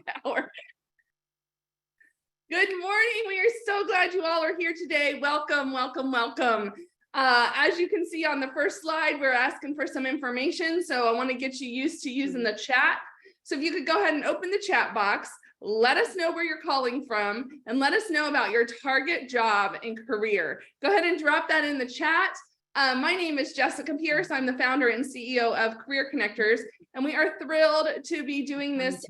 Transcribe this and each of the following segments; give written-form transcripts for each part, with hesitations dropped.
power. Good morning. We are so glad you all are here today. Welcome, welcome, welcome. As you can see on the first slide, we're asking for some information. So I want to get you used to using the chat. So if you could go ahead and open the chat box, let us know where you're calling from, and let us know about your target job and career. Go ahead and drop that in the chat. My name is Jessica Pierce. I'm the founder and CEO of Career Connectors, and we are thrilled to be doing this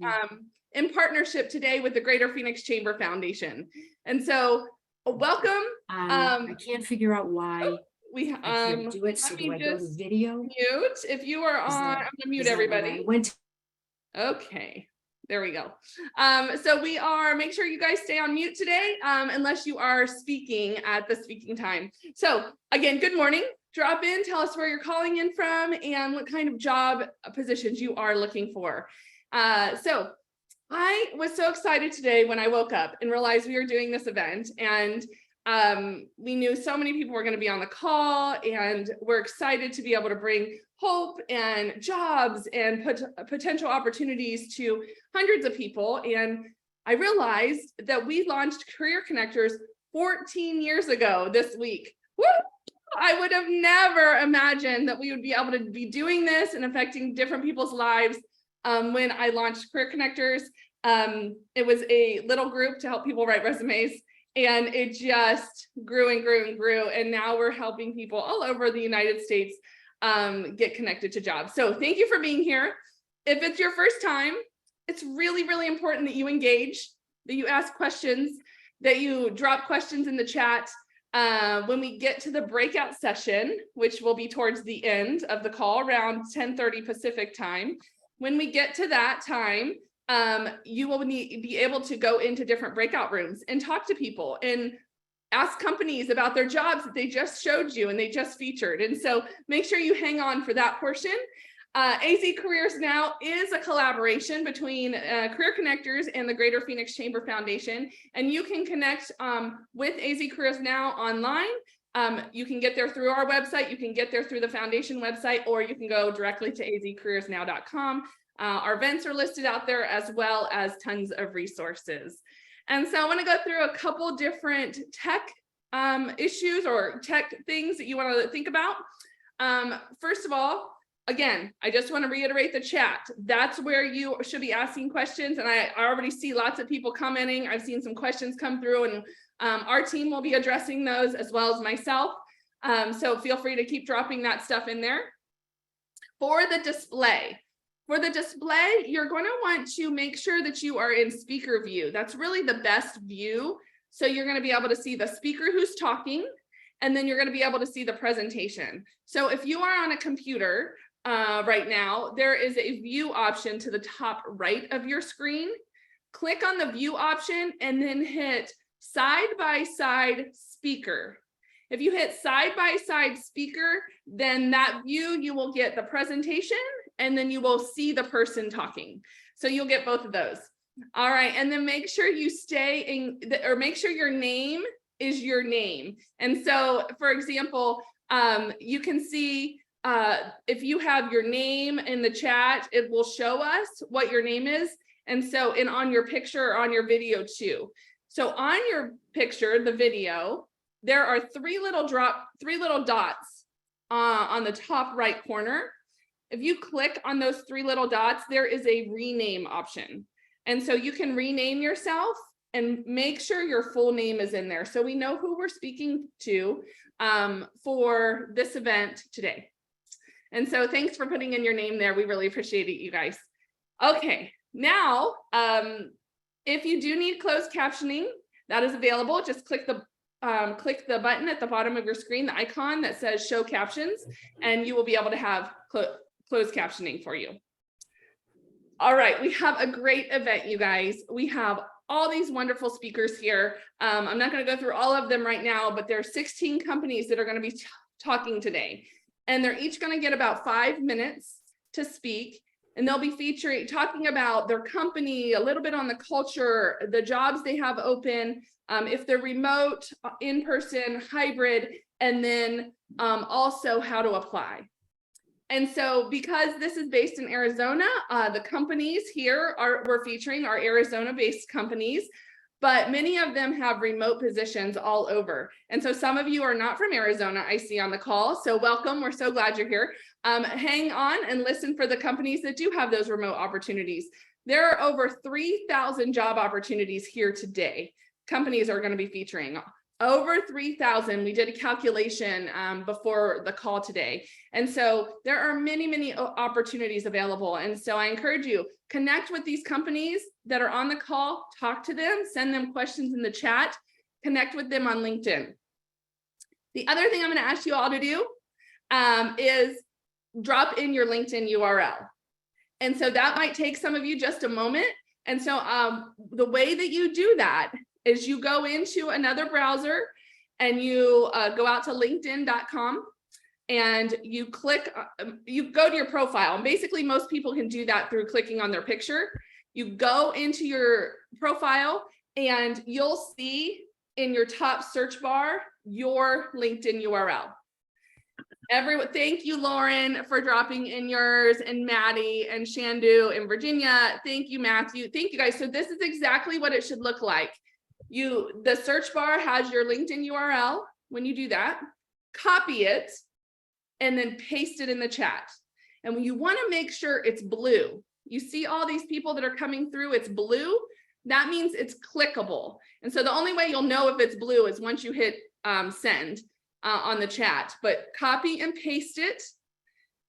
in partnership today with the Greater Phoenix Chamber Foundation. And so welcome. I can't figure out why I can't do it. So do I go to video? Mute. If you are on, I'm gonna mute everybody. Okay. There we go. So make sure you guys stay on mute today, unless you are speaking at the speaking time. So again, good morning. Drop in, tell us where you're calling in from and what kind of job positions you are looking for. So I was so excited today when I woke up and realized we were doing this event, and we knew so many people were going to be on the call, and we're excited to be able to bring hope and jobs and potential opportunities to hundreds of people. And I realized that we launched Career Connectors 14 years ago this week. Woo! I would have never imagined that we would be able to be doing this and affecting different people's lives. When I launched Career Connectors, it was a little group to help people write resumes, and it just grew and grew and grew. And now we're helping people all over the United States get connected to jobs. So thank you for being here. If it's your first time, it's really, really important that you engage, that you ask questions, that you drop questions in the chat. When we get to the breakout session, which will be towards the end of the call around 10:30 Pacific time, when we get to that time, you will be able to go into different breakout rooms and talk to people and ask companies about their jobs that they just showed you and they just featured. And so make sure you hang on for that portion. AZCareersNOW is a collaboration between Career Connectors and the Greater Phoenix Chamber Foundation, and you can connect with AZCareersNOW online. You can get there through our website, you can get there through the foundation website, or you can go directly to azcareersnow.com. Our events are listed out there, as well as tons of resources. And so I want to go through a couple different tech issues or tech things that you want to think about. First of all, again, I just want to reiterate the chat. That's where you should be asking questions. And I already see lots of people commenting. I've seen some questions come through, and our team will be addressing those, as well as myself. So feel free to keep dropping that stuff in there. For the display, you're going to want to make sure that you are in speaker view. That's really the best view. So you're going to be able to see the speaker who's talking, and then you're going to be able to see the presentation. So if you are on a computer right now, there is a view option to the top right of your screen. Click on the view option and then hit side-by-side speaker. If you hit side-by-side speaker, then that view, you will get the presentation, and then you will see the person talking. So you'll get both of those. All right, and then make sure you stay in, or make sure your name is your name. And so, for example, you can see if you have your name in the chat, it will show us what your name is. And so, on your picture or on your video too. So on your picture, the video, there are three little dots on the top right corner. If you click on those three little dots, there is a rename option. And so you can rename yourself and make sure your full name is in there, so we know who we're speaking to for this event today. And so thanks for putting in your name there. We really appreciate it, you guys. Okay, now, if you do need closed captioning, that is available. Just click the button at the bottom of your screen, the icon that says show captions, and you will be able to have closed captioning for you. All right, we have a great event, you guys. We have all these wonderful speakers here. I'm not going to go through all of them right now, but there are 16 companies that are going to be talking today, and they're each going to get about 5 minutes to speak, and they'll be talking about their company, a little bit on the culture, the jobs they have open, if they're remote, in-person, hybrid, and then also how to apply. And so because this is based in Arizona, the companies here we're featuring are Arizona-based companies, but many of them have remote positions all over. And so some of you are not from Arizona, I see on the call. So welcome, we're so glad you're here. Hang on and listen for the companies that do have those remote opportunities. There are over 3,000 job opportunities here today. Companies are going to be featuring over 3,000. We did a calculation before the call today. And so there are many, many opportunities available. And so I encourage you, connect with these companies that are on the call, talk to them, send them questions in the chat, connect with them on LinkedIn. The other thing I'm going to ask you all to do is drop in your LinkedIn URL. And so that might take some of you just a moment. And so the way that you do that is you go into another browser and you go out to linkedin.com and you click, you go to your profile. And basically most people can do that through clicking on their picture. You go into your profile and you'll see in your top search bar your LinkedIn URL. Everyone, thank you, Lauren, for dropping in yours, and Maddie and Shandu and Virginia. Thank you, Matthew. Thank you, guys. So this is exactly what it should look like. The search bar has your LinkedIn URL. When you do that, copy it and then paste it in the chat. And when you want to make sure it's blue, you see all these people that are coming through, it's blue. That means it's clickable. And so the only way you'll know if it's blue is once you hit send. On the chat, but copy and paste it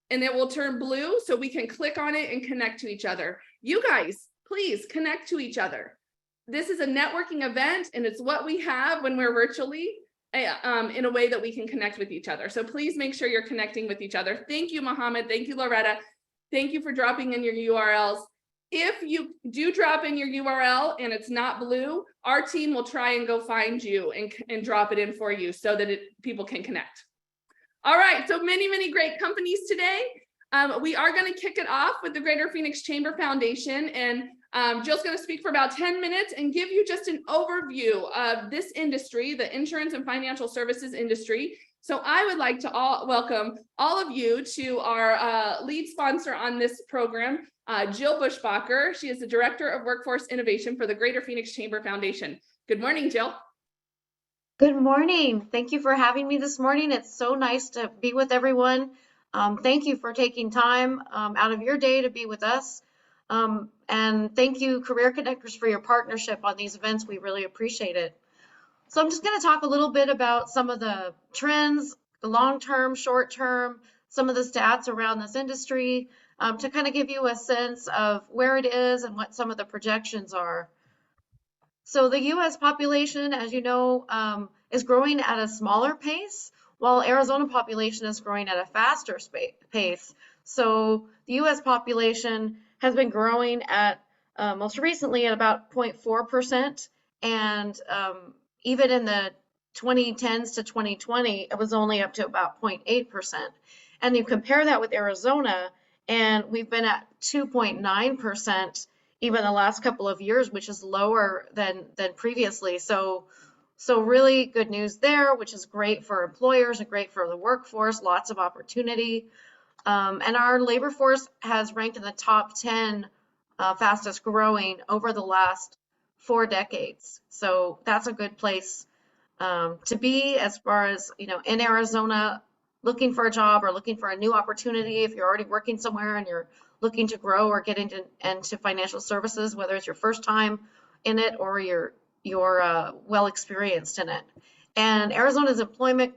and it will turn blue so we can click on it and connect to each other. You guys, please connect to each other. This is a networking event and it's what we have when we're virtually in a way that we can connect with each other. So please make sure you're connecting with each other. Thank you, Mohammed. Thank you, Loretta. Thank you for dropping in your URLs. If you do drop in your URL and it's not blue, our team will try and go find you and drop it in for you so that people can connect. All right, so many, many great companies today. We are going to kick it off with the Greater Phoenix Chamber Foundation, and Jill's going to speak for about 10 minutes and give you just an overview of this industry, the insurance and financial services industry. So I would like to welcome all of you to our lead sponsor on this program, Jill Bushbacher. She is the Director of Workforce Innovation for the Greater Phoenix Chamber Foundation. Good morning, Jill. Good morning. Thank you for having me this morning. It's so nice to be with everyone. Thank you for taking time out of your day to be with us. And thank you, Career Connectors, for your partnership on these events. We really appreciate it. So I'm just going to talk a little bit about some of the trends, the long-term, short-term, some of the stats around this industry, to kind of give you a sense of where it is and what some of the projections are. So the U.S. population, as you know, is growing at a smaller pace, while Arizona population is growing at a faster pace. So the U.S. population has been growing at most recently at about 0.4%, and even in the 2010s to 2020, it was only up to about 0.8%. And you compare that with Arizona, and we've been at 2.9% even the last couple of years, which is lower than previously. So really good news there, which is great for employers and great for the workforce, lots of opportunity. And our labor force has ranked in the top 10 fastest growing over the last 4 decades. So that's a good place to be as far as, you know, in Arizona, looking for a job or looking for a new opportunity. If you're already working somewhere and you're looking to grow or get into financial services, whether it's your first time in it or you're well experienced in it. And Arizona's employment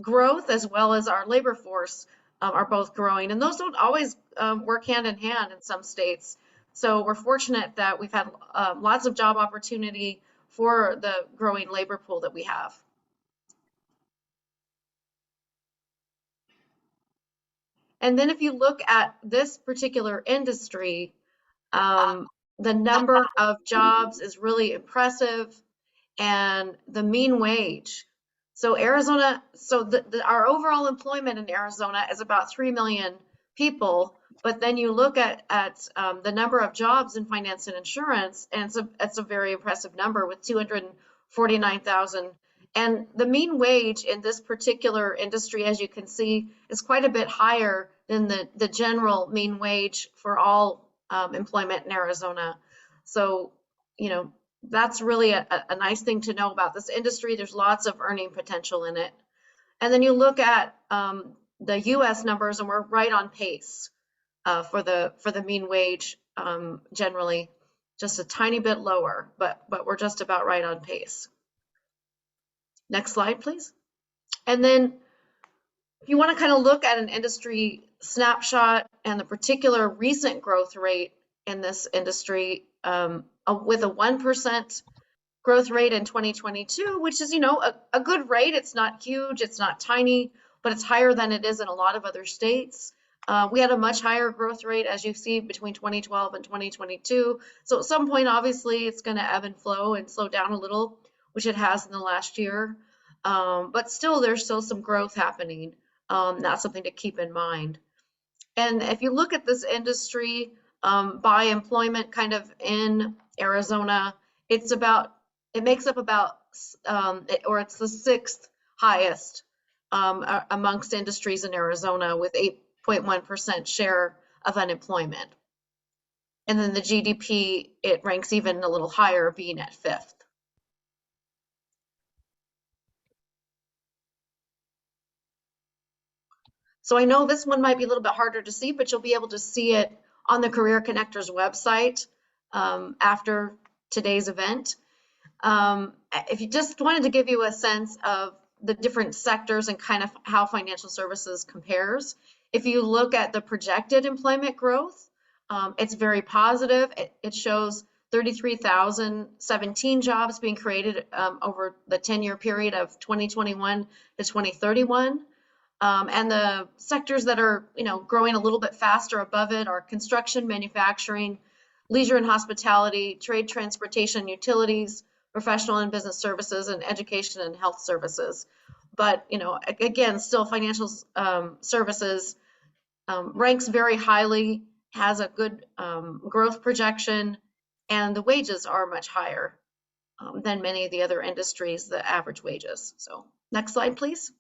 growth as well as our labor force are both growing, and those don't always work hand in hand in some states. So we're fortunate that we've had lots of job opportunity for the growing labor pool that we have. And then if you look at this particular industry, the number of jobs is really impressive, and the mean wage. So Arizona, our overall employment in Arizona is about 3 million people, but then you look at the number of jobs in finance and insurance, and it's a very impressive number with 249,000 And the mean wage in this particular industry, as you can see, is quite a bit higher than the general mean wage for all employment in Arizona. So, you know, that's really a nice thing to know about this industry. There's lots of earning potential in it. And then you look at the US numbers, and we're right on pace for the mean wage generally, just a tiny bit lower, but we're just about right on pace. Next slide, please. And then if you want to kind of look at an industry snapshot and the particular recent growth rate in this industry, with a 1% growth rate in 2022, which is, you know, a good rate. It's not huge, it's not tiny, but it's higher than it is in a lot of other states. We had a much higher growth rate, as you see, between 2012 and 2022. So at some point, obviously, it's going to ebb and flow and slow down a little, which it has in the last year. But still, there's still some growth happening. That's something to keep in mind. And if you look at this industry by employment kind of in Arizona, it makes up about, or it's the 6th highest amongst industries in Arizona, with 8.1% share of unemployment. And then the GDP, it ranks even a little higher, being at 5th. So I know this one might be a little bit harder to see, but you'll be able to see it on the Career Connectors website after today's event. If you just wanted to give you a sense of the different sectors and kind of how financial services compares, if you look at the projected employment growth, it's very positive. It shows 33,017 jobs being created over the 10-year period of 2021 to 2031. And the sectors that are, you know, growing a little bit faster above it are construction, manufacturing, leisure and hospitality, trade, transportation, utilities, professional and business services, and education and health services. But, you know, again, still financial services ranks very highly, has a good growth projection, and the wages are much higher than many of the other industries, the average wages. So next slide, please.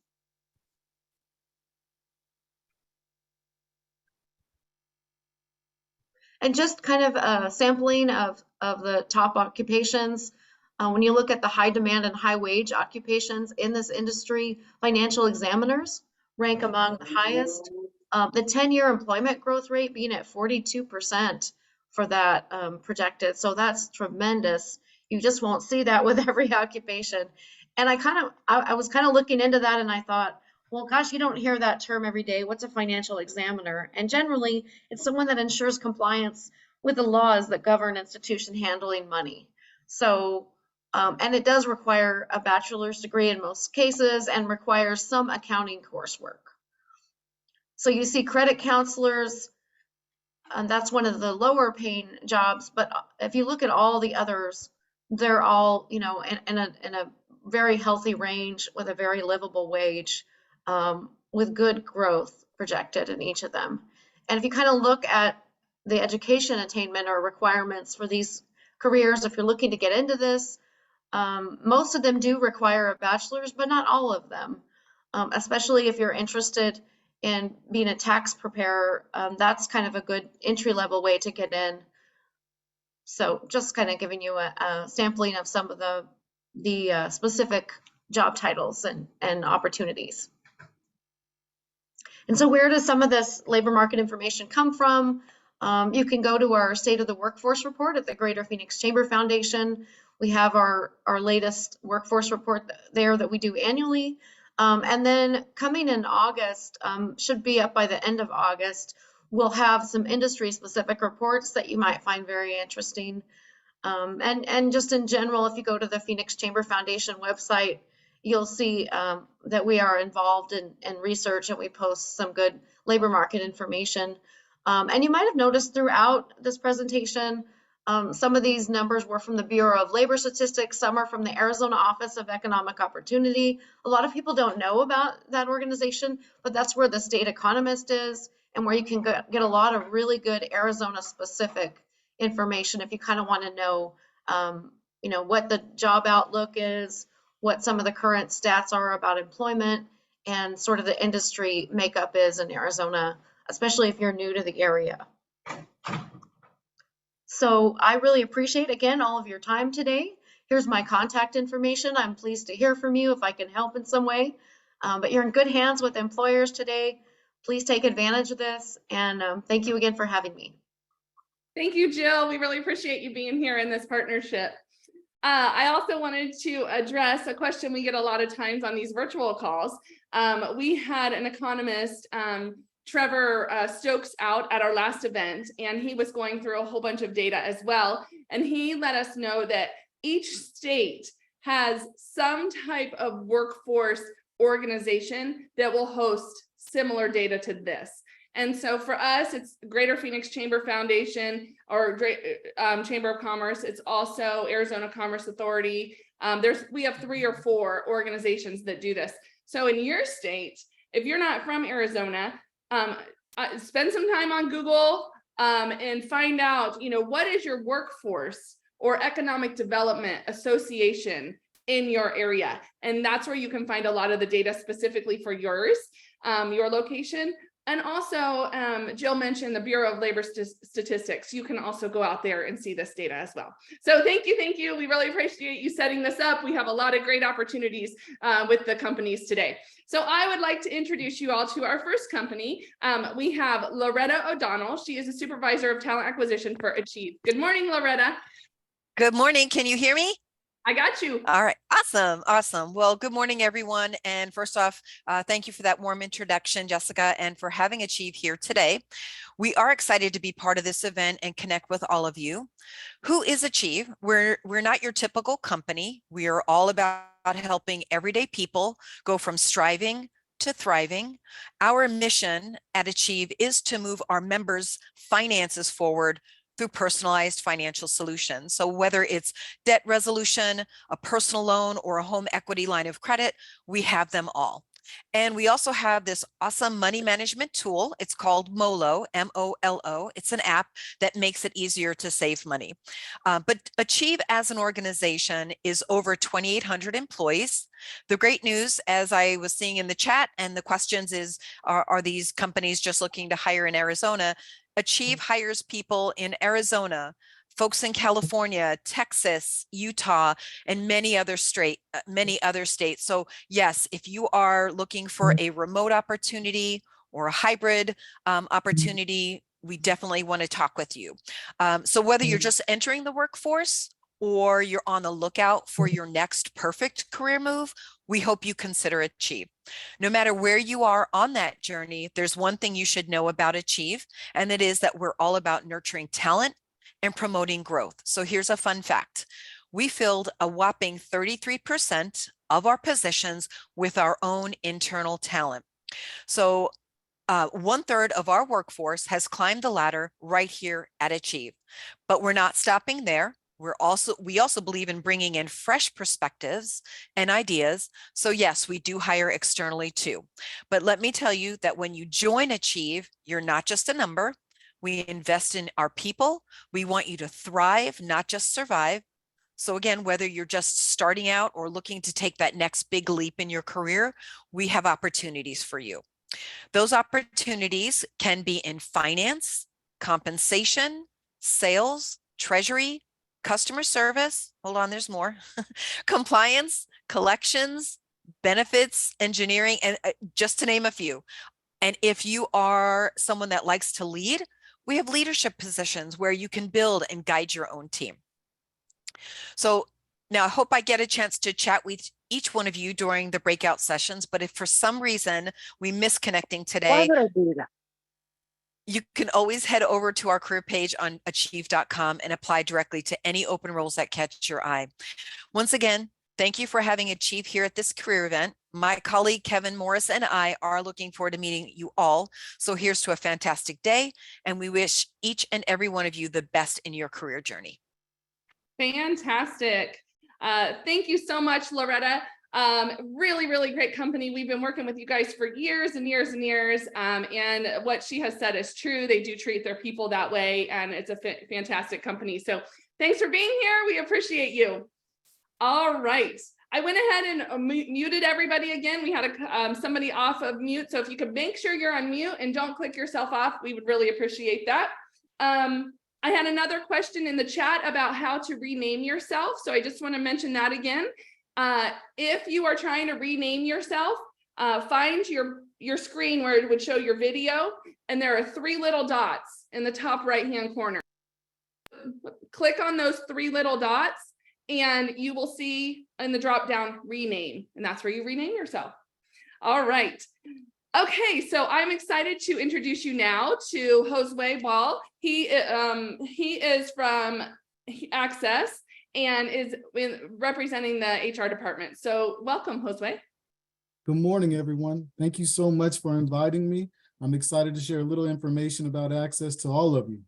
And just kind of a sampling of the top occupations. When you look at the high demand and high wage occupations in this industry, financial examiners rank among the highest. The 10-year employment growth rate being at 42% for that projected. So that's tremendous. You just won't see that with every occupation. And I was kind of looking into that, and I thought, well, gosh, you don't hear that term every day. What's a financial examiner? And generally, it's someone that ensures compliance with the laws that govern institution handling money. So, and it does require a bachelor's degree in most cases and requires some accounting coursework. So you see credit counselors, and that's one of the lower paying jobs. But if you look at all the others, they're all, you know, in a very healthy range with a very livable wage. With good growth projected in each of them. And if you kind of look at the education attainment or requirements for these careers, if you're looking to get into this, most of them do require a bachelor's, but not all of them, especially if you're interested in being a tax preparer. That's kind of a good entry-level way to get in. So just kind of giving you a sampling of some of the specific job titles and opportunities. And so where does some of this labor market information come from? You can go to our State of the Workforce report at the Greater Phoenix Chamber Foundation. We have our latest workforce report there that we do annually. And then coming in August, should be up by the end of August, we'll have some industry-specific reports that you might find very interesting. And just in general, if you go to the Phoenix Chamber Foundation website, you'll see that we are involved in research, and we post some good labor market information. And you might have noticed throughout this presentation, some of these numbers were from the Bureau of Labor Statistics, some are from the Arizona Office of Economic Opportunity. A lot of people don't know about that organization, but that's where the state economist is, and where you can get a lot of really good Arizona-specific information if you kind of want to know, you know, what the job outlook is, what some of the current stats are about employment and sort of the industry makeup is in Arizona, especially if you're new to the area. So I really appreciate, again, all of your time today. Here's my contact information. I'm pleased to hear from you if I can help in some way. But you're in good hands with employers today. Please take advantage of this. And thank you again for having me. Thank you, Jill. We really appreciate you being here in this partnership. I also wanted to address a question we get a lot of times on these virtual calls. We had an economist, Trevor Stokes, out at our last event, and he was going through a whole bunch of data as well. And he let us know that each state has some type of workforce organization that will host similar data to this. And so for us, it's Greater Phoenix Chamber Foundation or Chamber of Commerce. It's also Arizona Commerce Authority. We have 3 or 4 organizations that do this. So in your state, if you're not from Arizona, spend some time on Google and find out, what is your workforce or economic development association in your area. And that's where you can find a lot of the data specifically for yours, your location. And also, Jill mentioned the Bureau of Labor Statistics. You can also go out there and see this data as well. So thank you. We really appreciate you setting this up. We have a lot of great opportunities with the companies today. So I would like to introduce you all to our first company. We have Loretta O'Donnell. She is a supervisor of talent acquisition for Achieve. Good morning, Loretta. Good morning. Can you hear me? I got you. All right. Awesome. Well, good morning, everyone. And first off, thank you for that warm introduction, Jessica, and for having Achieve here today. We are excited to be part of this event and connect with all of you. Who is Achieve? We're not your typical company. We are all about helping everyday people go from striving to thriving. Our mission at Achieve is to move our members' finances forward through personalized financial solutions. So whether it's debt resolution, a personal loan, or a home equity line of credit, we have them all. And we also have this awesome money management tool. It's called MOLO, M-O-L-O. It's an app that makes it easier to save money. But Achieve as an organization is over 2,800 employees. The great news, as I was seeing in the chat and the questions is, are these companies just looking to hire in Arizona? Achieve hires people in Arizona, folks in California, Texas, Utah, and many other states. So yes, if you are looking for a remote opportunity or a hybrid opportunity, we definitely want to talk with you. So whether you're just entering the workforce or you're on the lookout for your next perfect career move, we hope you consider Achieve. No matter where you are on that journey, there's one thing you should know about Achieve, and that is that we're all about nurturing talent and promoting growth. So here's a fun fact. We filled a whopping 33% of our positions with our own internal talent. So 1/3 of our workforce has climbed the ladder right here at Achieve, but we're not stopping there. We also believe in bringing in fresh perspectives and ideas. So yes, we do hire externally too. But let me tell you that when you join Achieve, you're not just a number. We invest in our people. We want you to thrive, not just survive. So again, whether you're just starting out or looking to take that next big leap in your career, we have opportunities for you. Those opportunities can be in finance, compensation, sales, treasury, customer service, hold on, there's more, compliance, collections, benefits, engineering, and just to name a few. And if you are someone that likes to lead, we have leadership positions where you can build and guide your own team. So now I hope I get a chance to chat with each one of you during the breakout sessions, but if for some reason we miss connecting today, you can always head over to our career page on achieve.com and apply directly to any open roles that catch your eye. Once again, thank you for having Achieve here at this career event. My colleague Kevin Morris and I are looking forward to meeting you all. So here's to a fantastic day, and we wish each and every one of you the best in your career journey. Fantastic. Thank you so much, Loretta. Really great company. We've been working with you guys for years and years and years. And what she has said is true. They do treat their people that way, and it's a fantastic company. So thanks for being here. We appreciate you. All right. I went ahead and muted everybody again. We had somebody off of mute. So if you could make sure you're on mute and don't click yourself off, we would really appreciate that. I had another question in the chat about how to rename yourself. So I just want to mention that again. If you are trying to rename yourself, find your screen where it would show your video, and there are 3 little dots in the top right-hand corner. Click on those 3 little dots and you will see in the drop down rename, and that's where you rename yourself. All right. Okay, so I'm excited to introduce you now to Josue Ball. He is from Access and is representing the HR department. So welcome, Josue. Good morning, everyone. Thank you so much for inviting me. I'm excited to share a little information about Access to all of you.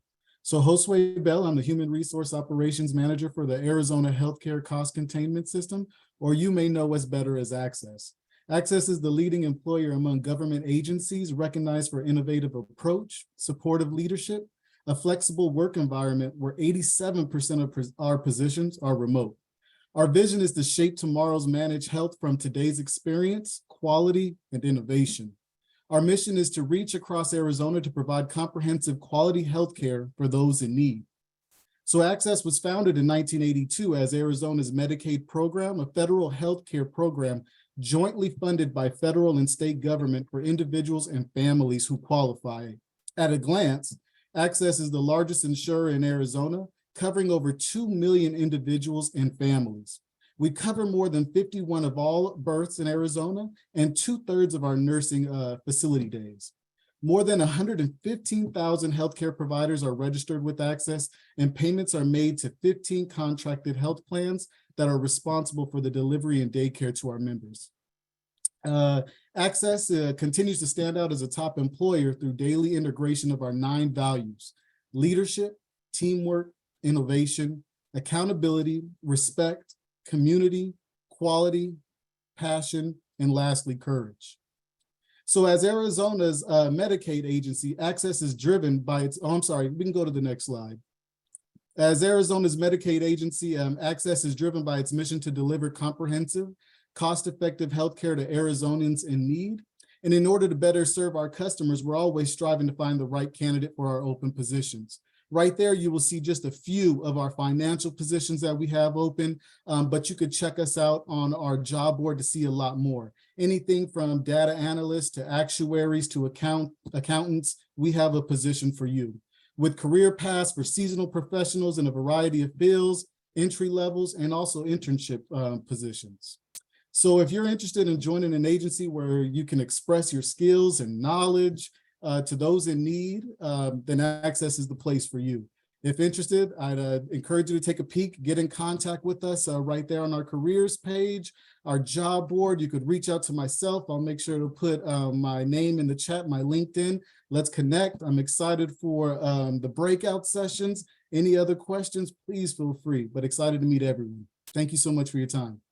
So Josue Bell, I'm the Human Resource Operations Manager for the Arizona Healthcare Cost Containment System, or you may know us better as Access. Access is the leading employer among government agencies recognized for innovative approach, supportive leadership, a flexible work environment where 87% of our positions are remote. Our vision is to shape tomorrow's managed health from today's experience, quality, and innovation. Our mission is to reach across Arizona to provide comprehensive quality healthcare for those in need. So Access was founded in 1982 as Arizona's Medicaid program, a federal healthcare program jointly funded by federal and state government for individuals and families who qualify. At a glance, Access is the largest insurer in Arizona, covering over 2 million individuals and families. We cover more than 51 of all births in Arizona and 2/3 of our nursing facility days. More than 115,000 healthcare providers are registered with Access, and payments are made to 15 contracted health plans that are responsible for the delivery and daycare to our members. Access continues to stand out as a top employer through daily integration of our 9 values: leadership, teamwork, innovation, accountability, respect, community, quality, passion, and lastly, courage. So as Arizona's Medicaid agency, Access is driven by its, we can go to the next slide. As Arizona's Medicaid agency, Access is driven by its mission to deliver comprehensive, cost-effective healthcare to Arizonans in need. And in order to better serve our customers, we're always striving to find the right candidate for our open positions. Right there, you will see just a few of our financial positions that we have open, but you could check us out on our job board to see a lot more. Anything from data analysts to actuaries to accountants, we have a position for you. With career paths for seasonal professionals in a variety of fields, entry levels, and also internship positions. So if you're interested in joining an agency where you can express your skills and knowledge to those in need, then Access is the place for you. If interested, I'd encourage you to take a peek, get in contact with us right there on our careers page, our job board. You could reach out to myself. I'll make sure to put my name in the chat, my LinkedIn. Let's connect. I'm excited for the breakout sessions. Any other questions, please feel free, but excited to meet everyone. Thank you so much for your time.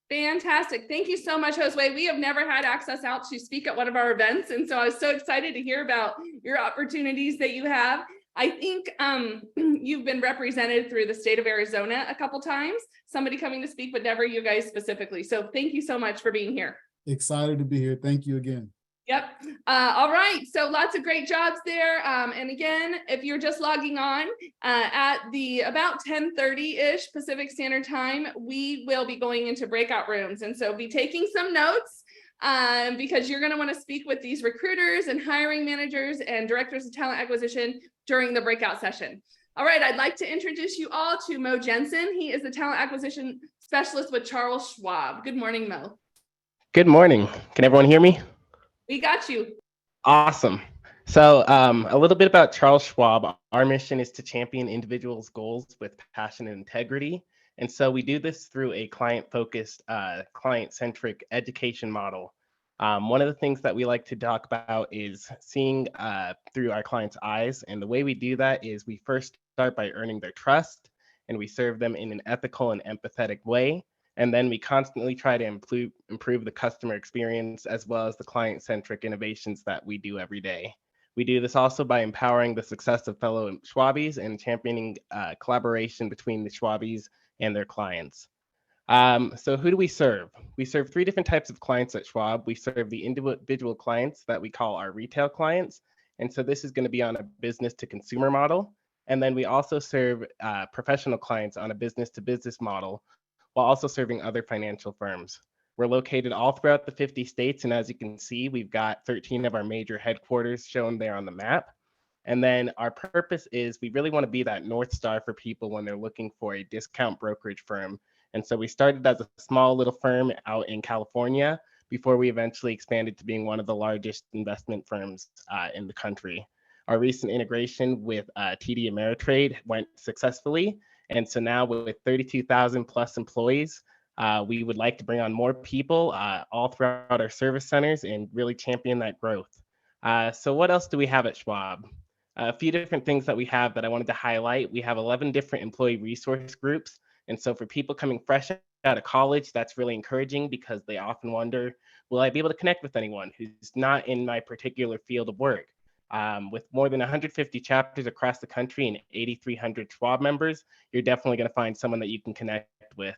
Fantastic. Thank you so much, Josue. We have never had Access out to speak at one of our events. And so I was so excited to hear about your opportunities that you have. I think you've been represented through the state of Arizona a couple times, somebody coming to speak, but never you guys specifically. So thank you so much for being here. Excited to be here. Thank you again. Yep. All right. So lots of great jobs there. And again, if you're just logging on at the about 10:30-ish Pacific Standard Time, we will be going into breakout rooms. And so be taking some notes because you're going to want to speak with these recruiters and hiring managers and directors of talent acquisition during the breakout session. All right. I'd like to introduce you all to Mo Jensen. He is the talent acquisition specialist with Charles Schwab. Good morning, Mo. Good morning. Can everyone hear me? We got you. Awesome. So a little bit about Charles Schwab. Our mission is to champion individuals' goals with passion and integrity. And so we do this through a client-focused, client-centric education model. One of the things that we like to talk about is seeing through our clients' eyes. And the way we do that is we first start by earning their trust, and we serve them in an ethical and empathetic way. And then we constantly try to improve the customer experience as well as the client-centric innovations that we do every day. We do this also by empowering the success of fellow Schwabies and championing collaboration between the Schwabies and their clients. So who do we serve? We serve three different types of clients at Schwab. We serve the individual clients that we call our retail clients. And so this is going to be on a business to consumer model. And then we also serve professional clients on a business to business model, while also serving other financial firms. We're located all throughout the 50 states. And as you can see, we've got 13 of our major headquarters shown there on the map. And then our purpose is we really want to be that North Star for people when they're looking for a discount brokerage firm. And so we started as a small little firm out in California before we eventually expanded to being one of the largest investment firms in the country. Our recent integration with TD Ameritrade went successfully. And so now with 32,000 plus employees, we would like to bring on more people all throughout our service centers and really champion that growth. So what else do we have at Schwab? A few different things that we have that I wanted to highlight. We have 11 different employee resource groups. And so for people coming fresh out of college, that's really encouraging because they often wonder, will I be able to connect with anyone who's not in my particular field of work? With more than 150 chapters across the country and 8,300 Schwab members, you're definitely going to find someone that you can connect with.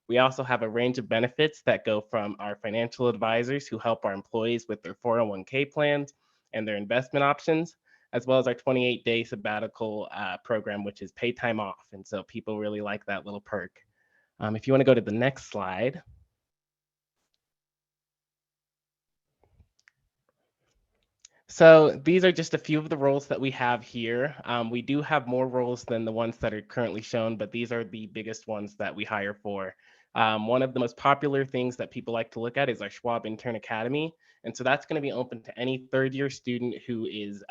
We also have a range of benefits that go from our financial advisors who help our employees with their 401k plans and their investment options, as well as our 28-day sabbatical program, which is paid time off. And so people really like that little perk. If you want to go to the next slide. So these are just a few of the roles that we have here. We do have more roles than the ones that are currently shown, but these are the biggest ones that we hire for. One of the most popular things that people like to look at is our Schwab Intern Academy. And so that's going to be open to any third-year student who is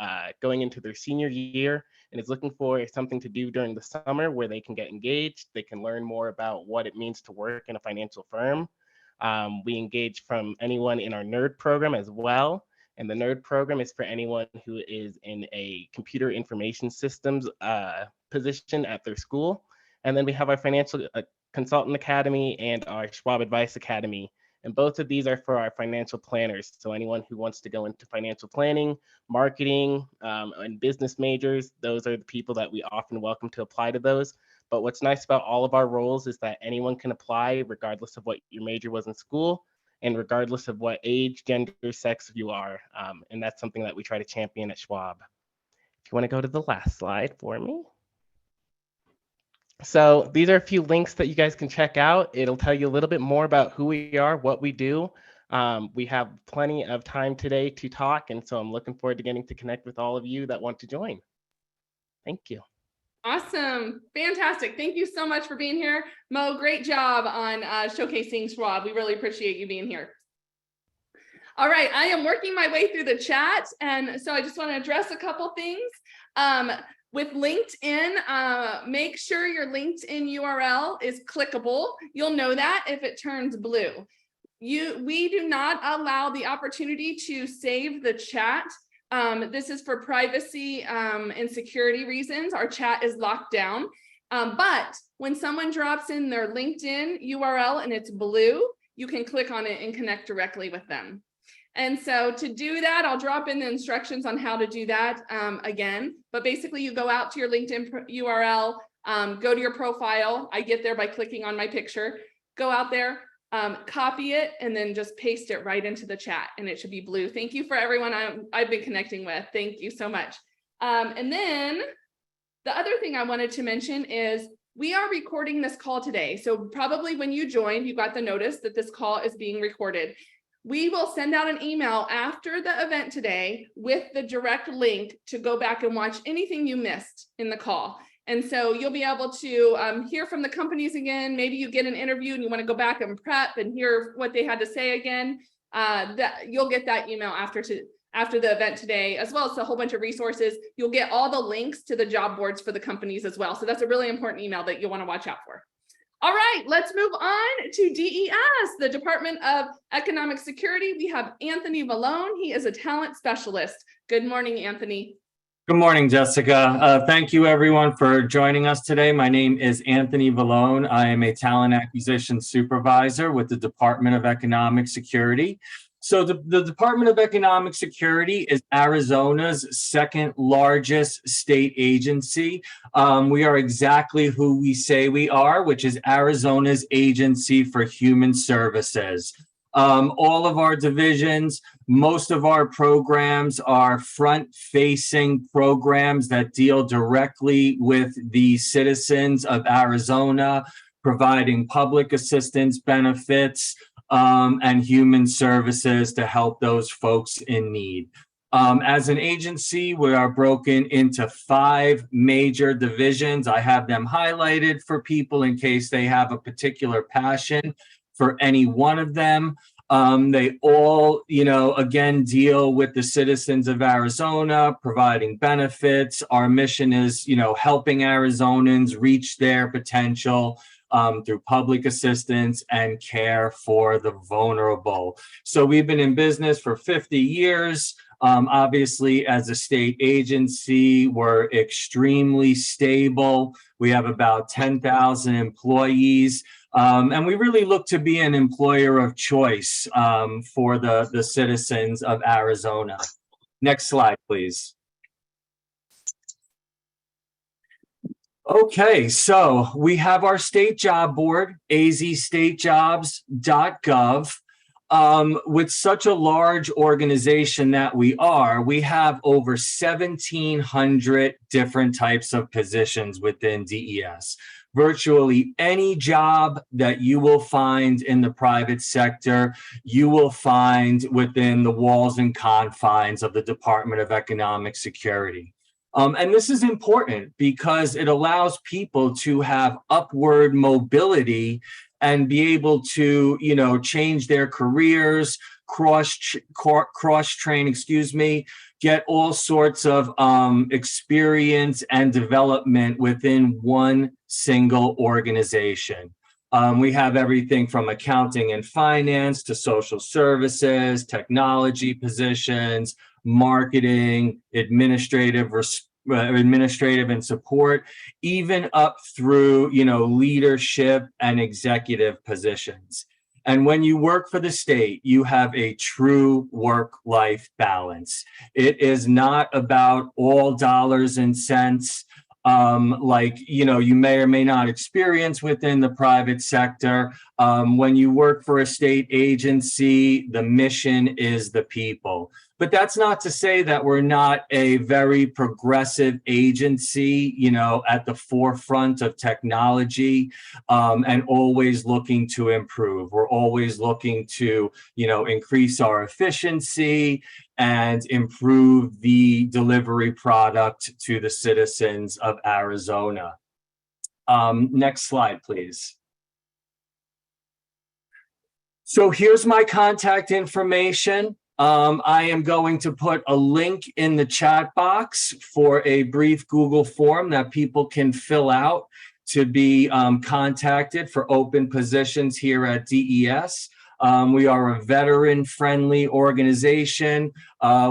going into their senior year and is looking for something to do during the summer where they can get engaged, they can learn more about what it means to work in a financial firm. We engage from anyone in our nerd program as well. And the nerd program is for anyone who is in a computer information systems position at their school. And then we have our Financial Consultant Academy and our Schwab Advice Academy. And both of these are for our financial planners. So anyone who wants to go into financial planning, marketing, and business majors, those are the people that we often welcome to apply to those. But what's nice about all of our roles is that anyone can apply regardless of what your major was in school and regardless of what age, gender, sex you are. And that's something that we try to champion at Schwab. If you want to go to the last slide for me. So these are a few links that you guys can check out. It'll tell you a little bit more about who we are, what we do. We have plenty of time today to talk, and so I'm looking forward to getting to connect with all of you that want to join. Thank you. Awesome. Fantastic. Thank you so much for being here. Mo, great job on showcasing Schwab. We really appreciate you being here. All right, I am working my way through the chat, and so I just want to address a couple things. With LinkedIn, make sure your LinkedIn URL is clickable. You'll know that if it turns blue. We do not allow the opportunity to save the chat. This is for privacy and security reasons. Our chat is locked down. But when someone drops in their LinkedIn URL and it's blue, you can click on it and connect directly with them. And so to do that, I'll drop in the instructions on how to do that again. But basically, you go out to your LinkedIn URL, go to your profile. I get there by clicking on my picture. Go out there, copy it, and then just paste it right into the chat, and it should be blue. Thank you for everyone I've been connecting with. Thank you so much. And then the other thing I wanted to mention is we are recording this call today. So probably when you joined, you got the notice that this call is being recorded. We will send out an email after the event today with the direct link to go back and watch anything you missed in the call. And so you'll be able to hear from the companies again. Maybe you get an interview and you want to go back and prep and hear what they had to say again. That you'll get that email after the event today, as well as a whole bunch of resources. You'll get all the links to the job boards for the companies as well. So that's a really important email that you'll want to watch out for. All right, let's move on to DES, the Department of Economic Security. We have Anthony Vallone. He is a talent specialist. Good morning, Anthony. Good morning, Jessica. Thank you, everyone, for joining us today. My name is Anthony Vallone. I am a talent acquisition supervisor with the Department of Economic Security. So the Department of Economic Security is Arizona's second largest state agency. We are exactly who we say we are, which is Arizona's Agency for Human Services. All of our divisions, most of our programs are front-facing programs that deal directly with the citizens of Arizona, providing public assistance benefits, and human services to help those folks in need. As an agency, we are broken into 5 major divisions. I have them highlighted for people in case they have a particular passion for any one of them. They all, again, deal with the citizens of Arizona, providing benefits. Our mission is, helping Arizonans reach their potential through public assistance and care for the vulnerable. So we've been in business for 50 years. Obviously, as a state agency, we're extremely stable. We have about 10,000 employees. And we really look to be an employer of choice for the citizens of Arizona. Next slide, please. Okay, so we have our state job board, azstatejobs.gov. With such a large organization that we are, we have over 1,700 different types of positions within DES. Virtually any job that you will find in the private sector, you will find within the walls and confines of the Department of Economic Security. And this is important because it allows people to have upward mobility and be able to, change their careers, cross-train, get all sorts of experience and development within one single organization. We have everything from accounting and finance to social services, technology positions, marketing, administrative and support, even up through, leadership and executive positions. And when you work for the state, you have a true work-life balance. It is not about all dollars and cents like, you may or may not experience within the private sector. When you work for a state agency, the mission is the people. But that's not to say that we're not a very progressive agency, at the forefront of technology, and always looking to improve. We're always looking to, increase our efficiency and improve the delivery product to the citizens of Arizona. Next slide, please. So here's my contact information. I am going to put a link in the chat box for a brief Google form that people can fill out to be contacted for open positions here at DES. We are a veteran-friendly organization.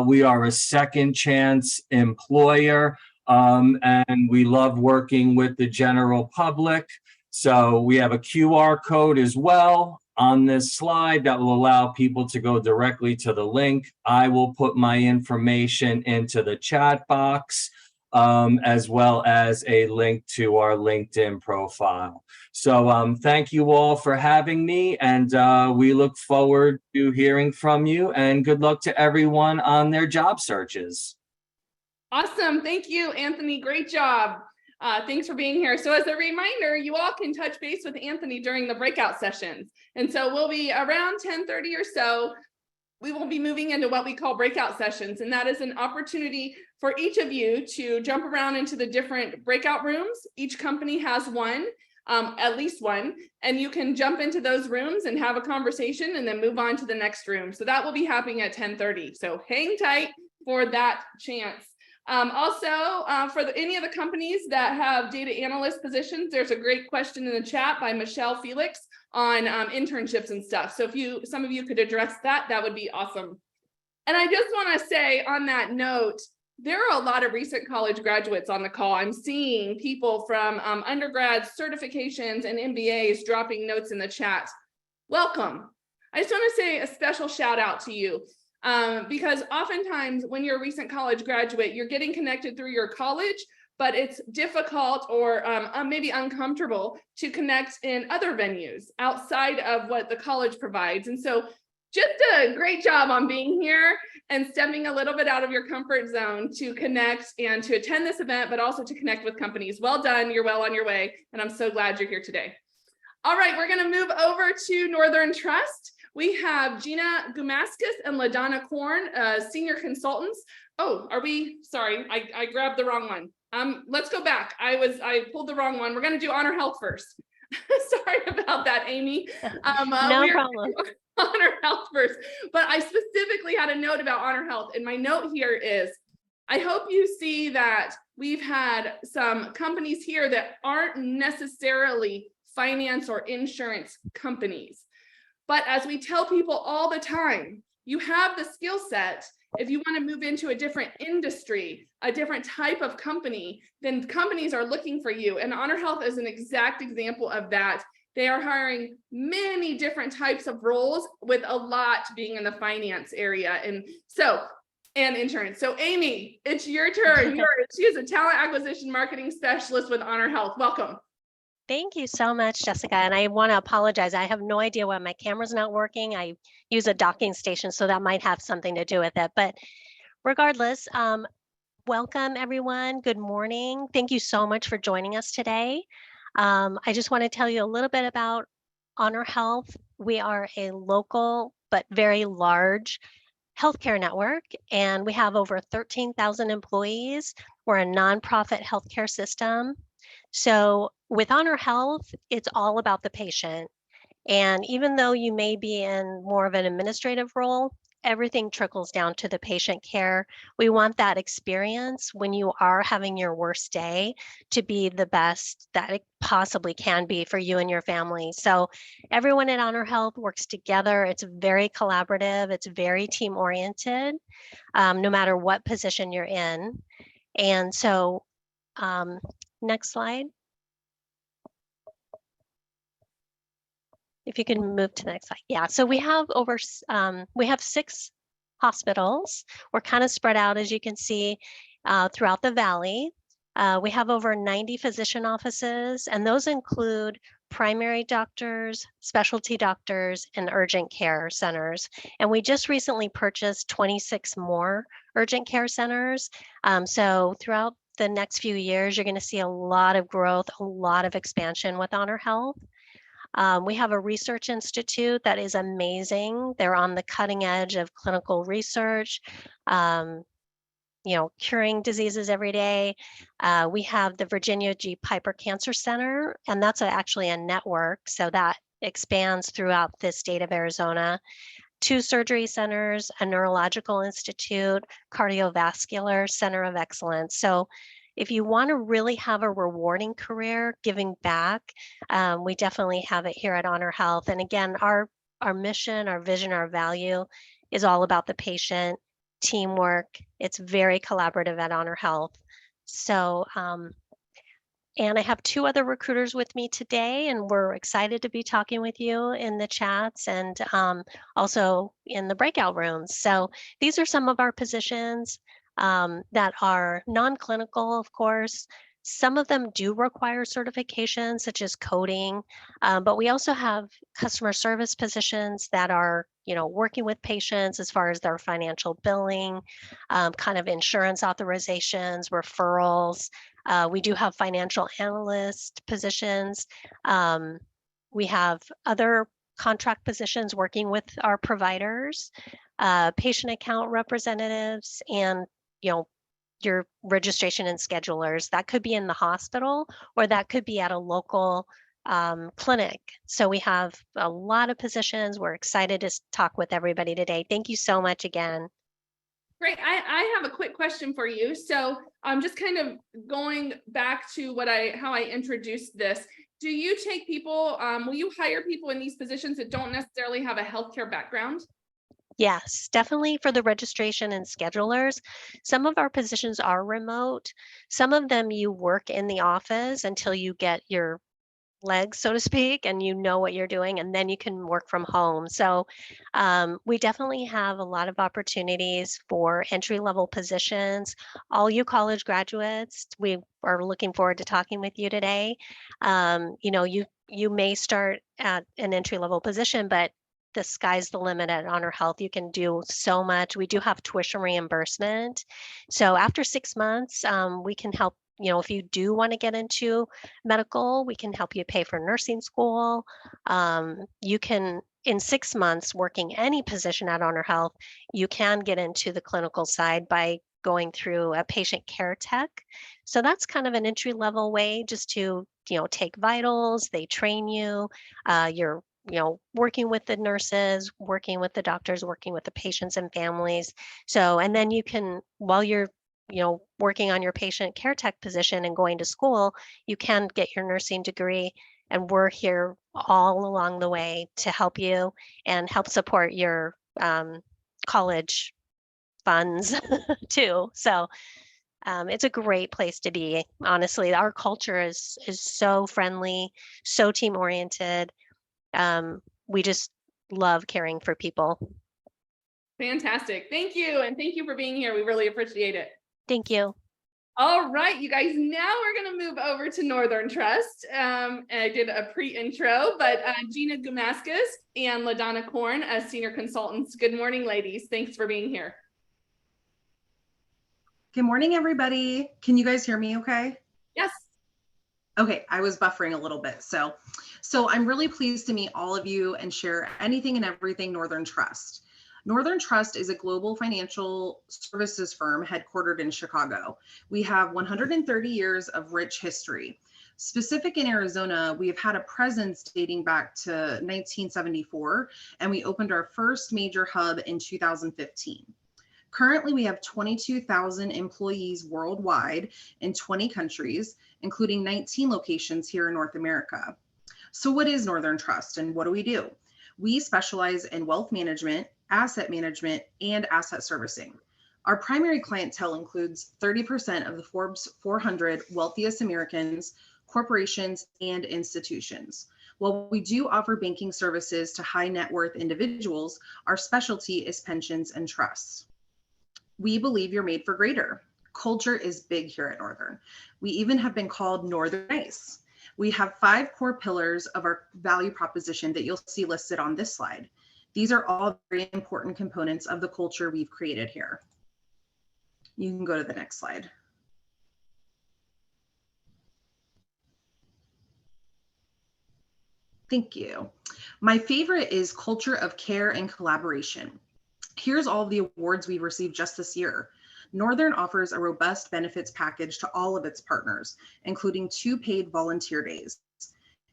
We are a second chance employer, and we love working with the general public. So we have a QR code as well on this slide that will allow people to go directly to the link. I will put my information into the chat box, as well as a link to our LinkedIn profile. So thank you all for having me, and we look forward to hearing from you, and good luck to everyone on their job searches. Awesome. Thank you, Anthony. Great job. Thanks for being here. So as a reminder, you all can touch base with Anthony during the breakout sessions. And so we'll be around 10:30 or so. We will be moving into what we call breakout sessions. And that is an opportunity for each of you to jump around into the different breakout rooms. Each company has one, at least one, and you can jump into those rooms and have a conversation and then move on to the next room. So that will be happening at 10:30. So hang tight for that chance. Also, for any of the companies that have data analyst positions, there's a great question in the chat by Michelle Felix on internships and stuff. So if some of you could address that, that would be awesome. And I just want to say on that note, there are a lot of recent college graduates on the call. I'm seeing people from undergrad certifications and MBAs dropping notes in the chat. Welcome. I just want to say a special shout out to you. Because oftentimes when you're a recent college graduate, you're getting connected through your college, but it's difficult or maybe uncomfortable to connect in other venues outside of what the college provides. And so just a great job on being here and stepping a little bit out of your comfort zone to connect and to attend this event, but also to connect with companies. Well done, you're well on your way, and I'm so glad you're here today. All right, we're gonna move over to Northern Trust. We have Gina Gumascus and LaDonna Korn, senior consultants. Oh, are we, sorry, I grabbed the wrong one. Let's go back. I pulled the wrong one. We're gonna do Honor Health first. Sorry about that, Amy. No problem. Honor Health first, but I specifically had a note about Honor Health, and my note here is, I hope you see that we've had some companies here that aren't necessarily finance or insurance companies. But as we tell people all the time, you have the skill set. If you want to move into a different industry, a different type of company, then companies are looking for you. And Honor Health is an exact example of that. They are hiring many different types of roles, with a lot being in the finance area and insurance. So Amy, it's your turn. She is a talent acquisition marketing specialist with Honor Health. Welcome. Thank you so much, Jessica. And I want to apologize. I have no idea why my camera's not working. I use a docking station, so that might have something to do with it. But regardless, welcome everyone. Good morning. Thank you so much for joining us today. I just want to tell you a little bit about Honor Health. We are a local but very large healthcare network, and we have over 13,000 employees. We're a nonprofit healthcare system. So with Honor Health, it's all about the patient. And even though you may be in more of an administrative role, everything trickles down to the patient care. We want that experience when you are having your worst day to be the best that it possibly can be for you and your family. So everyone at Honor Health works together. It's very collaborative. It's very team oriented, no matter what position you're in. And so next slide. If you can move to the next slide. Yeah, so we have we have 6 hospitals. We're kind of spread out, as you can see, throughout the valley. We have over 90 physician offices, and those include primary doctors, specialty doctors, and urgent care centers. And we just recently purchased 26 more urgent care centers. So throughout the next few years, you're going to see a lot of growth, a lot of expansion with Honor Health. We have a research institute that is amazing. They're on the cutting edge of clinical research, curing diseases every day. We have the Virginia G. Piper Cancer Center, and that's actually a network, so that expands throughout the state of Arizona. 2 surgery centers, a neurological institute, cardiovascular center of excellence. So if you want to really have a rewarding career giving back, we definitely have it here at Honor Health. And again, our mission, our vision, our value is all about the patient, teamwork. It's very collaborative at Honor Health. So, and I have 2 other recruiters with me today, and we're excited to be talking with you in the chats and also in the breakout rooms. So these are some of our positions that are non-clinical, of course. Some of them do require certifications, such as coding, but we also have customer service positions that are, working with patients as far as their financial billing, kind of insurance authorizations, referrals. We do have financial analyst positions. We have other contract positions working with our providers, patient account representatives, and your registration and schedulers. That could be in the hospital, or that could be at a local clinic. So we have a lot of positions. We're excited to talk with everybody today. Thank you so much again. Great. I have a quick question for you. So I'm just kind of going back to how I introduced this. Do you take people, will you hire people in these positions that don't necessarily have a healthcare background? Yes, definitely for the registration and schedulers. Some of our positions are remote. Some of them you work in the office until you get your legs, so to speak, and you know what you're doing, and then you can work from home. So we definitely have a lot of opportunities for entry-level positions. All you college graduates, we are looking forward to talking with you today. You know, you may start at an entry-level position, but the sky's the limit at Honor Health. You can do so much. We do have tuition reimbursement. So after 6 months, we can help. You know, if you do want to get into medical, we can help you pay for nursing school. You can, in 6 months, working any position at Honor Health, you can get into the clinical side by going through a patient care tech. So that's kind of an entry level way just to, you know, take vitals, they train you, you're, you know, working with the nurses, working with the doctors, working with the patients and families. So, and then you can, while you're, you know, working on your patient care tech position and going to school, you can get your nursing degree. And we're here all along the way to help you and help support your college funds too. So it's a great place to be. Honestly, our culture is so friendly, so team oriented. We just love caring for people. Fantastic. Thank you. And thank you for being here. We really appreciate it. Thank you. All right, you guys, now we're going to move over to Northern Trust. And I did a pre-intro, but Gina Gumascus and LaDonna Korn as senior consultants. Good morning, ladies. Thanks for being here. Good morning, everybody. Can you guys hear me okay? Yes. Okay, I was buffering a little bit. So I'm really pleased to meet all of you and share anything and everything Northern Trust. Northern Trust is a global financial services firm headquartered in Chicago. We have 130 years of rich history. Specific in Arizona, we have had a presence dating back to 1974, and we opened our first major hub in 2015. Currently, we have 22,000 employees worldwide in 20 countries, including 19 locations here in North America. So what is Northern Trust and what do we do? We specialize in wealth management, asset management, and asset servicing. Our primary clientele includes 30% of the Forbes 400 wealthiest Americans, corporations, and institutions. While we do offer banking services to high net worth individuals, our specialty is pensions and trusts. We believe you're made for greater. Culture is big here at Northern. We even have been called Northern Nice. We have 5 core pillars of our value proposition that you'll see listed on this slide. These are all very important components of the culture we've created here. You can go to the next slide. Thank you. My favorite is culture of care and collaboration. Here's all of the awards we've received just this year. Northern offers a robust benefits package to all of its partners, including 2 paid volunteer days.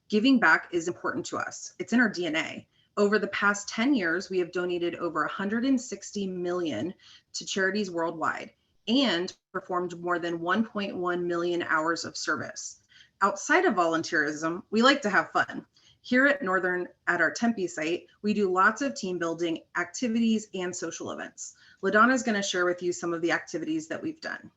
Giving back is important to us. It's in our DNA. Over the past 10 years, we have donated over 160 million to charities worldwide and performed more than 1.1 million hours of service. Outside of volunteerism, we like to have fun. Here at Northern, at our Tempe site, we do lots of team building activities and social events. LaDonna is going to share with you some of the activities that we've done.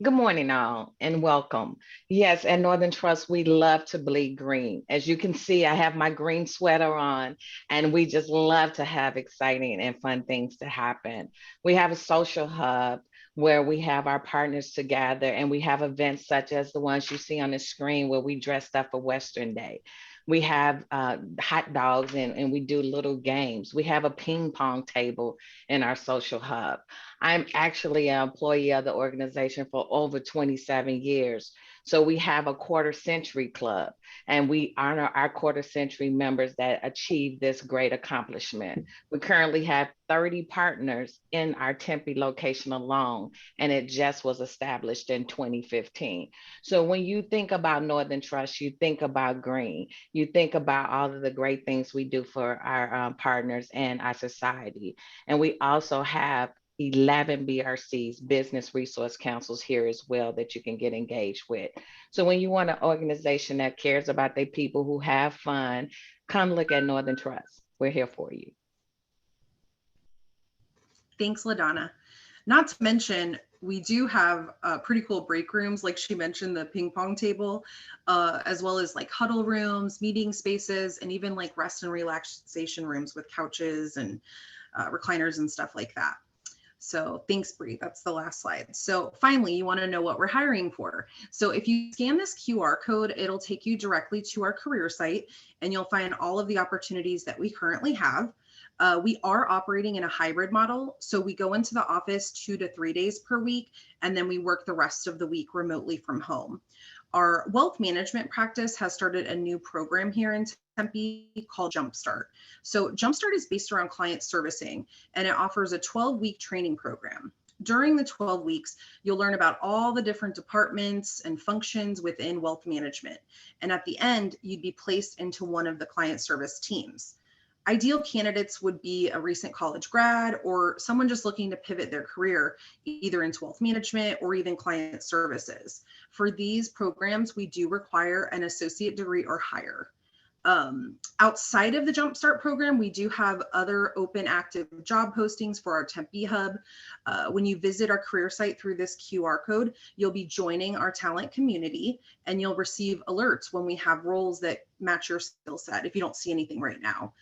Good morning, all, and welcome. Yes, at Northern Trust, we love to bleed green. As you can see, I have my green sweater on, and we just love to have exciting and fun things to happen. We have a social hub where we have our partners together, and we have events such as the ones you see on the screen where we dressed up for Western Day. We have hot dogs and we do little games. We have a ping pong table in our social hub. I'm actually an employee of the organization for over 27 years. So we have a quarter century club, and we honor our quarter century members that achieve this great accomplishment. We currently have 30 partners in our Tempe location alone, and it just was established in 2015. So when you think about Northern Trust, you think about green, you think about all of the great things we do for our partners and our society. And we also have 11 BRCs, business resource councils here as well that you can get engaged with. So when you want an organization that cares about their people who have fun, come look at Northern Trust. We're here for you. Thanks, LaDonna. Not to mention, we do have pretty cool break rooms, like she mentioned, the ping pong table, as well as like huddle rooms, meeting spaces, and even like rest and relaxation rooms with couches and recliners and stuff like that. So thanks, Bree. That's the last slide. So finally, you want to know what we're hiring for. So if you scan this QR code, it'll take you directly to our career site, and you'll find all of the opportunities that we currently have. We are operating in a hybrid model. So we go into the office 2 to 3 days per week, and then we work the rest of the week remotely from home. Our wealth management practice has started a new program here in Tempe called Jumpstart. So Jumpstart is based around client servicing, and it offers a 12-week training program. During the 12 weeks, you'll learn about all the different departments and functions within wealth management. And at the end, you'd be placed into one of the client service teams. Ideal candidates would be a recent college grad or someone just looking to pivot their career either into wealth management or even client services. For these programs, we do require an associate degree or higher. Outside of the Jumpstart program, we do have other open active job postings for our Tempe Hub. When you visit our career site through this QR code, you'll be joining our talent community, and you'll receive alerts when we have roles that match your skill set if you don't see anything right now.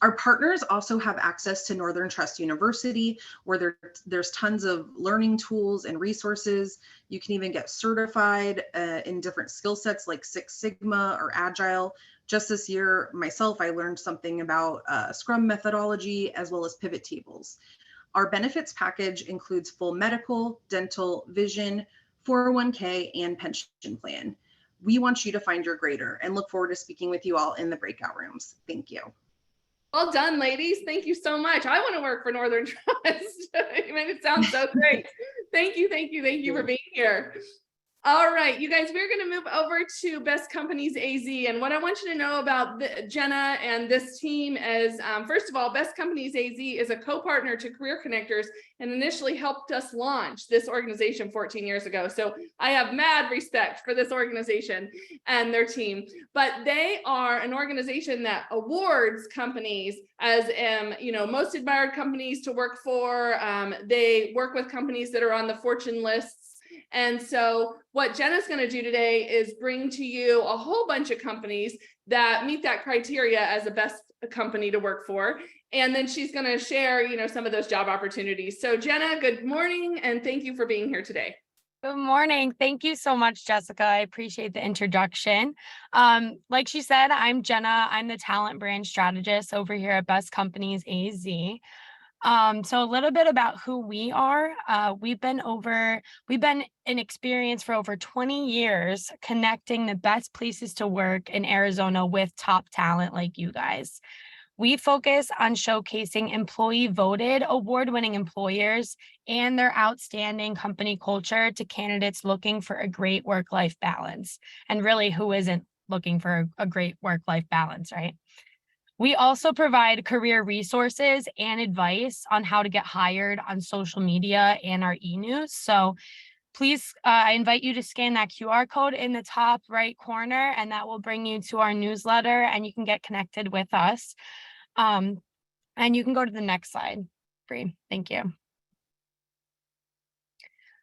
Our partners also have access to Northern Trust University, where there's tons of learning tools and resources. You can even get certified in different skill sets like Six Sigma or Agile. Just this year, myself, I learned something about Scrum methodology as well as pivot tables. Our benefits package includes full medical, dental, vision, 401k, and pension plan. We want you to find your grader and look forward to speaking with you all in the breakout rooms. Thank you. Well done, ladies. Thank you so much. I want to work for Northern Trust. I mean, it sounds so great. Thank you for being here. All right, you guys, we're going to move over to Best Companies AZ. And what I want you to know about Jenna and this team is, first of all, Best Companies AZ is a co-partner to Career Connectors and initially helped us launch this organization 14 years ago. So I have mad respect for this organization and their team. But they are an organization that awards companies as, most admired companies to work for. They work with companies that are on the Fortune lists. And so what Jenna's going to do today is bring to you a whole bunch of companies that meet that criteria as a best company to work for. And then she's going to share, some of those job opportunities. So Jenna, good morning, and thank you for being here today. Good morning. Thank you so much, Jessica. I appreciate the introduction. Like she said, I'm Jenna. I'm the talent brand strategist over here at Best Companies AZ. So a little bit about who we are. We've been in experience for over 20 years connecting the best places to work in Arizona with top talent like you guys. We focus on showcasing employee-voted, award-winning employers and their outstanding company culture to candidates looking for a great work-life balance. And really, who isn't looking for a great work-life balance, right? We also provide career resources and advice on how to get hired on social media and our e-news. So please, I invite you to scan that QR code in the top right corner, and that will bring you to our newsletter, and you can get connected with us. And you can go to the next slide, Bree. Thank you.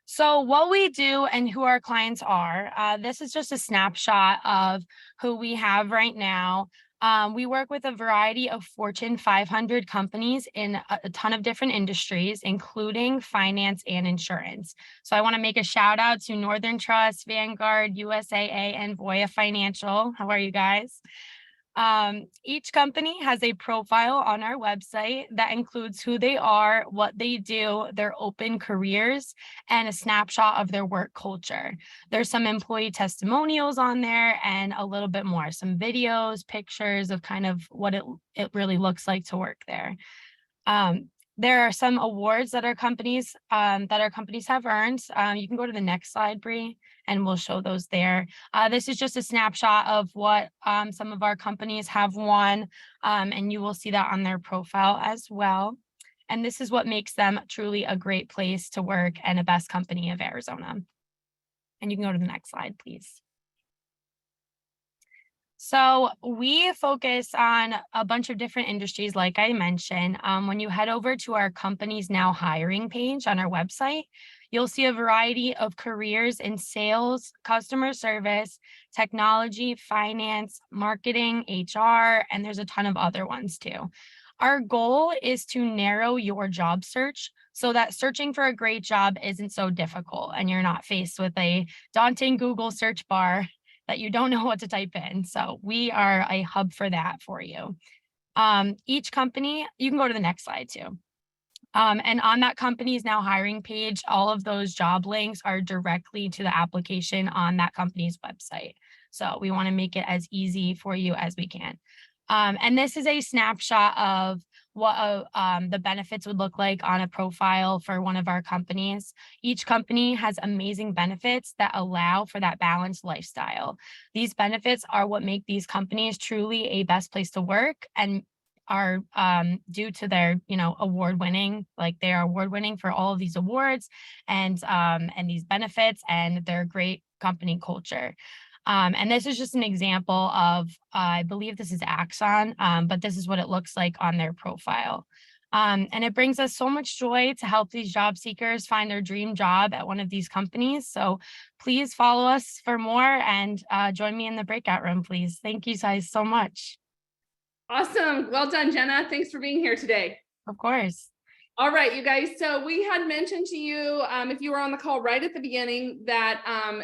So what we do and who our clients are, this is just a snapshot of who we have right now. We work with a variety of Fortune 500 companies in a ton of different industries, including finance and insurance. So I want to make a shout out to Northern Trust, Vanguard, USAA, and Voya Financial. How are you guys? Each company has a profile on our website that includes who they are, what they do, their open careers, and a snapshot of their work culture. There's some employee testimonials on there and a little bit more, some videos, pictures of kind of what it really looks like to work there. There are some awards that our companies have earned. You can go to the next slide, Bree, and we'll show those there. This is just a snapshot of what some of our companies have won, and you will see that on their profile as well. And this is what makes them truly a great place to work and a best company of Arizona. And you can go to the next slide, please. So we focus on a bunch of different industries, like I mentioned. When you head over to our Companies Now hiring page on our website, You'll see a variety of careers in sales, customer service, technology, finance, marketing, HR, and there's a ton of other ones too. Our goal is to narrow your job search so that searching for a great job isn't so difficult and you're not faced with a daunting Google search bar that you don't know what to type in. So we are a hub for that for you. Each company, you can go to the next slide too. And on that company's now hiring page, all of those job links are directly to the application on that company's website. So we want to make it as easy for you as we can. And this is a snapshot of what the benefits would look like on a profile for one of our companies. Each company has amazing benefits that allow for that balanced lifestyle. These benefits are what make these companies truly a best place to work and are due to their, award winning, like they are award winning for all of these awards and these benefits and their great company culture. And this is just an example of, I believe this is Axon, but this is what it looks like on their profile. And it brings us so much joy to help these job seekers find their dream job at one of these companies. So please follow us for more and join me in the breakout room, please. Thank you guys so much. Awesome. Well done, Jenna. Thanks for being here today. Of course. All right, you guys. So we had mentioned to you, if you were on the call right at the beginning, that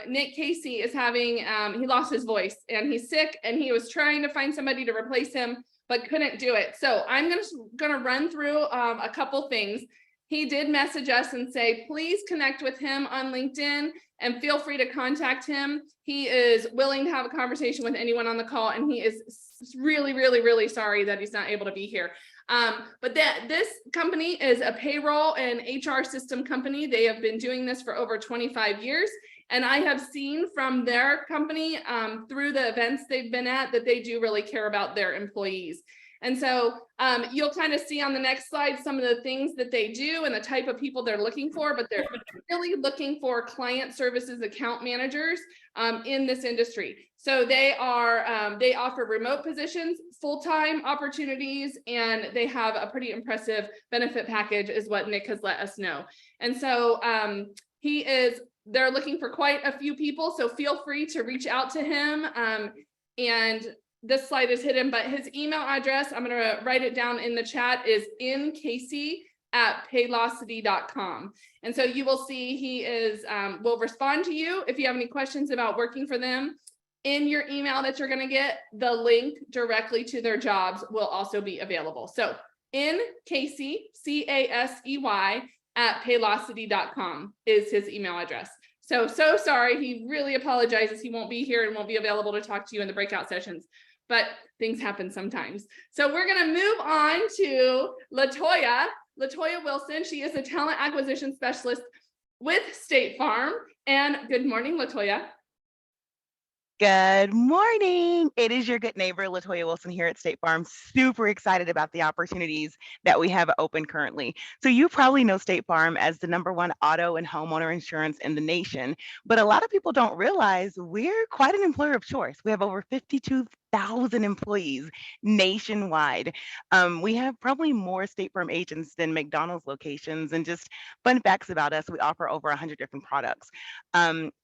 Nick Casey is having, he lost his voice and he's sick and he was trying to find somebody to replace him, but couldn't do it. So I'm gonna run through a couple things. He did message us and say, please connect with him on LinkedIn and feel free to contact him. He is willing to have a conversation with anyone on the call, and he is really, really, really sorry that he's not able to be here. But this company is a payroll and HR system company. They have been doing this for over 25 years. And I have seen from their company through the events they've been at that they do really care about their employees. And so you'll kind of see on the next slide some of the things that they do and the type of people they're looking for, but they're really looking for client services account managers in this industry. So they offer remote positions, full-time opportunities, and they have a pretty impressive benefit package is what Nick has let us know. And so they're looking for quite a few people, so feel free to reach out to him. And this slide is hidden, but his email address, I'm going to write it down in the chat, is incasey@paylocity.com. And so you will see he will respond to you if you have any questions about working for them. In your email that you're going to get, the link directly to their jobs will also be available. So Casey, CASEY @paylocity.com is his email address. So sorry. He really apologizes. He won't be here and won't be available to talk to you in the breakout sessions, but things happen sometimes. So we're going to move on to Latoya Wilson. She is a talent acquisition specialist with State Farm. And good morning, Latoya. Good morning. It is your good neighbor, Latoya Wilson here at State Farm. Super excited about the opportunities that we have open currently. So you probably know State Farm as the #1 auto and homeowner insurance in the nation, but a lot of people don't realize we're quite an employer of choice. We have over 52,000 employees nationwide. We have probably more State Farm agents than McDonald's locations, and just fun facts about us, we offer over 100 different products.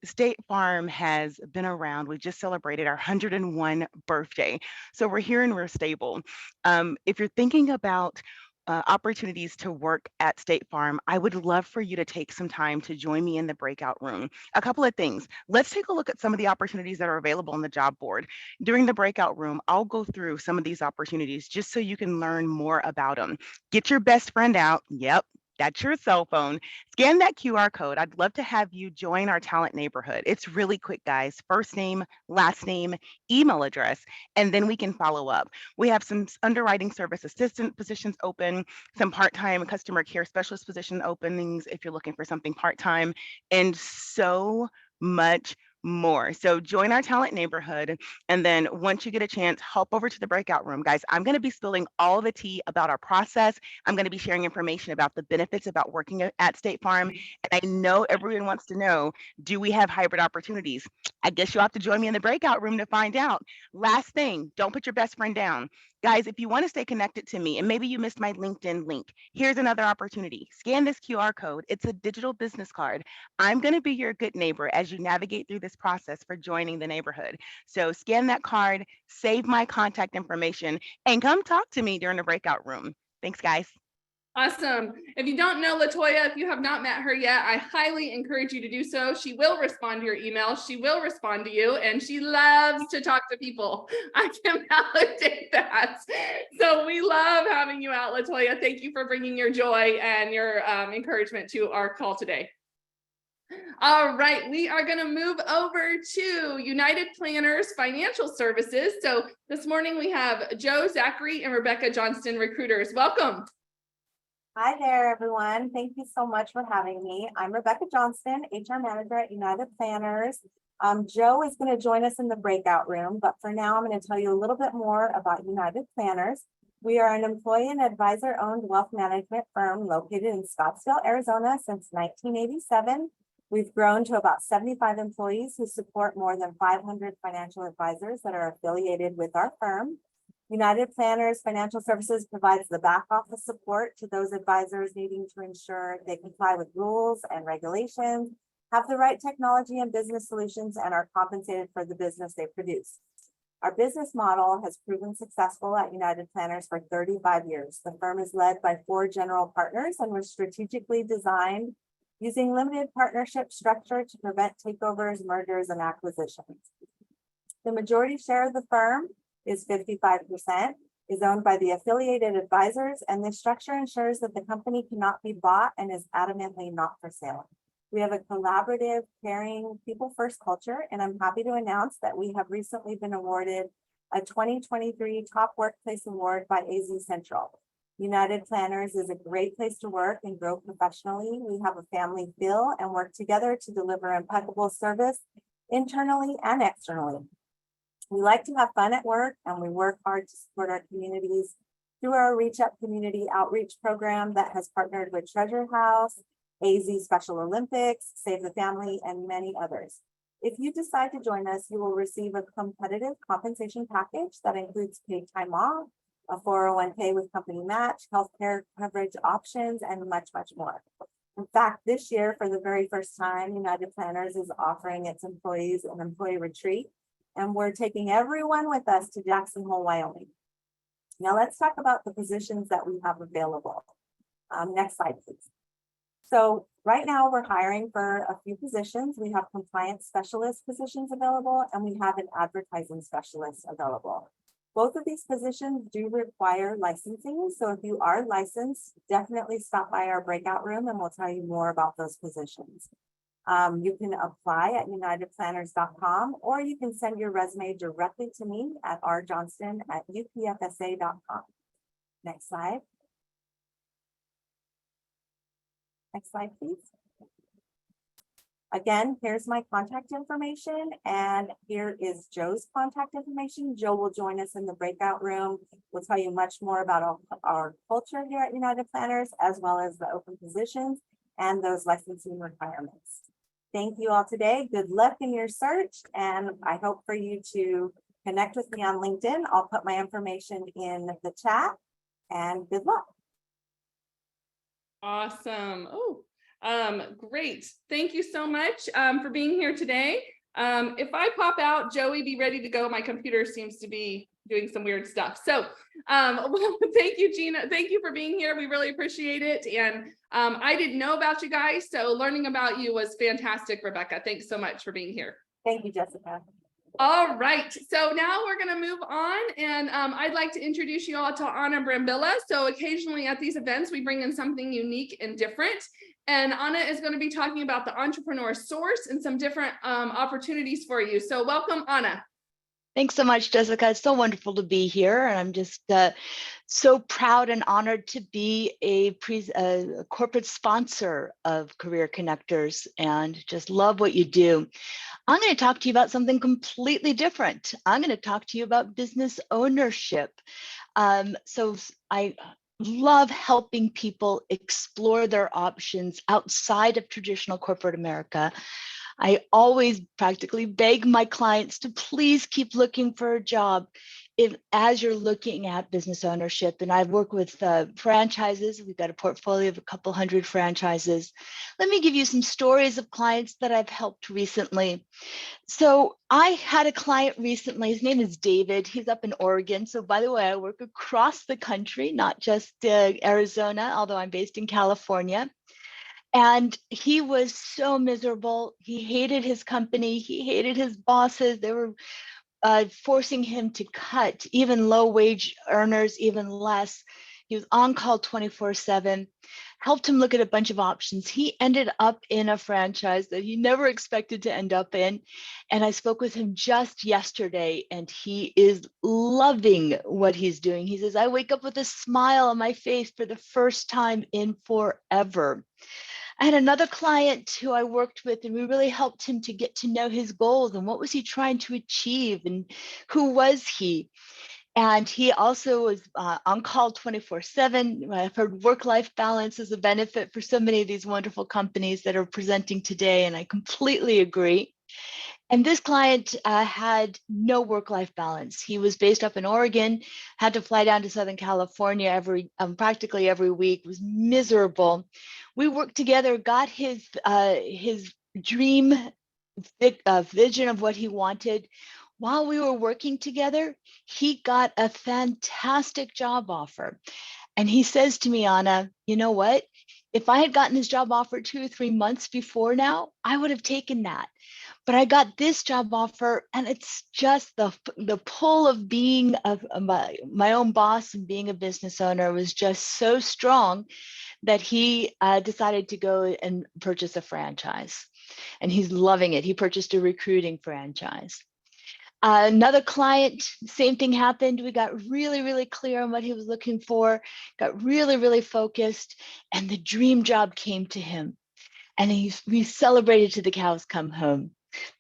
State Farm has been around. We just celebrated our 101 birthday. So we're here and we're stable. If you're thinking about opportunities to work at State Farm, I would love for you to take some time to join me in the breakout room. A couple of things. Let's take a look at some of the opportunities that are available on the job board. During the breakout room, I'll go through some of these opportunities just so you can learn more about them. Get your best friend out. Yep. That's your cell phone. Scan that QR code. I'd love to have you join our talent neighborhood. It's really quick, guys. First name, last name, email address, and then we can follow up. We have some underwriting service assistant positions open, some part-time customer care specialist position openings if you're looking for something part-time, and so much more. So join our talent neighborhood. And then once you get a chance, hop over to the breakout room. Guys, I'm going to be spilling all the tea about our process. I'm going to be sharing information about the benefits about working at State Farm. And I know everyone wants to know, do we have hybrid opportunities? I guess you'll have to join me in the breakout room to find out. Last thing, don't put your best friend down. Guys, if you want to stay connected to me, and maybe you missed my LinkedIn link, here's another opportunity. Scan this QR code. It's a digital business card. I'm going to be your good neighbor as you navigate through this process for joining the neighborhood. So scan that card, save my contact information, and come talk to me during the breakout room. Thanks, guys. Awesome. If you don't know LaToya, if you have not met her yet, I highly encourage you to do so. She will respond to your email. She will respond to you, and she loves to talk to people. I can validate that. So we love having you out, LaToya. Thank you for bringing your joy and your encouragement to our call today. All right, we are going to move over to United Planners Financial Services. So this morning we have Joe Zachary and Rebecca Johnston, recruiters. Welcome. Hi there, everyone. Thank you so much for having me. I'm Rebecca Johnston, HR Manager at United Planners. Joe is going to join us in the breakout room, but for now, I'm going to tell you a little bit more about United Planners. We are an employee and advisor-owned wealth management firm located in Scottsdale, Arizona since 1987. We've grown to about 75 employees who support more than 500 financial advisors that are affiliated with our firm. United Planners Financial Services provides the back office support to those advisors needing to ensure they comply with rules and regulations, have the right technology and business solutions, and are compensated for the business they produce. Our business model has proven successful at United Planners for 35 years. The firm is led by 4 general partners and was strategically designed using limited partnership structure to prevent takeovers, mergers, and acquisitions. The majority share of the firm is 55%, is owned by the affiliated advisors, and this structure ensures that the company cannot be bought and is adamantly not for sale. We have a collaborative, caring, people-first culture, and I'm happy to announce that we have recently been awarded a 2023 Top Workplace Award by AZ Central. United Planners is a great place to work and grow professionally. We have a family feel and work together to deliver impeccable service internally and externally. We like to have fun at work, and we work hard to support our communities through our Reach Up community outreach program that has partnered with Treasure House, AZ Special Olympics, Save the Family, and many others. If you decide to join us, you will receive a competitive compensation package that includes paid time off, a 401k with company match, healthcare coverage options, and much, much more. In fact, this year, for the very first time, United Planners is offering its employees an employee retreat, and we're taking everyone with us to Jackson Hole, Wyoming. Now let's talk about the positions that we have available. Next slide, please. So right now we're hiring for a few positions. We have compliance specialist positions available, and we have an advertising specialist available. Both of these positions do require licensing. So if you are licensed, definitely stop by our breakout room and we'll tell you more about those positions. You can apply at unitedplanners.com, or you can send your resume directly to me at rjohnston@upfsa.com. Next slide. Next slide, please. Again, here's my contact information, and here is Joe's contact information. Joe will join us in the breakout room. We'll tell you much more about our culture here at United Planners, as well as the open positions and those licensing requirements. Thank you all today. Good luck in your search, and I hope for you to connect with me on LinkedIn. I'll put my information in the chat, and good luck. Awesome. Oh, great. Thank you so much for being here today. If I pop out, Joey, be ready to go. My computer seems to be doing some weird stuff. So well, thank you, Gina. Thank you for being here. We really appreciate it. And I didn't know about you guys, so learning about you was fantastic, Rebecca. Thanks so much for being here. Thank you, Jessica. All right, so now we're going to move on, and I'd like to introduce you all to Anna Brambilla. So occasionally at these events, we bring in something unique and different. And Anna is going to be talking about the entrepreneur source and some different opportunities for you. So welcome, Anna. Thanks so much, Jessica. It's so wonderful to be here. And I'm just so proud and honored to be a corporate sponsor of Career Connectors and just love what you do. I'm going to talk to you about something completely different. I'm going to talk to you about business ownership. So I love helping people explore their options outside of traditional corporate America. I always practically beg my clients to please keep looking for a job as you're looking at business ownership. And I've worked with franchises. We've got a portfolio of a couple hundred franchises. Let me give you some stories of clients that I've helped recently. So I had a client recently. His name is David. He's up in Oregon. So by the way, I work across the country, not just Arizona, although I'm based in California. And he was so miserable. He hated his company. He hated his bosses. They were forcing him to cut even low wage earners, even less. He was on call 24/7, helped him look at a bunch of options. He ended up in a franchise that he never expected to end up in. And I spoke with him just yesterday, and he is loving what he's doing. He says, I wake up with a smile on my face for the first time in forever. I had another client who I worked with, and we really helped him to get to know his goals and what was he trying to achieve and who was he. And he also was on call 24/7. I've heard work-life balance is a benefit for so many of these wonderful companies that are presenting today, and I completely agree. And this client had no work-life balance. He was based up in Oregon, had to fly down to Southern California practically every week, was miserable. We worked together, got his dream vision of what he wanted. While we were working together, he got a fantastic job offer. And he says to me, Anna, you know what? If I had gotten this job offer 2 or 3 months before now, I would have taken that. But I got this job offer, and it's just the pull of being my own boss and being a business owner was just so strong that he decided to go and purchase a franchise. And he's loving it. He purchased a recruiting franchise. Another client, same thing happened. We got really, really clear on what he was looking for, got really, really focused, and the dream job came to him. And we celebrated till the cows come home.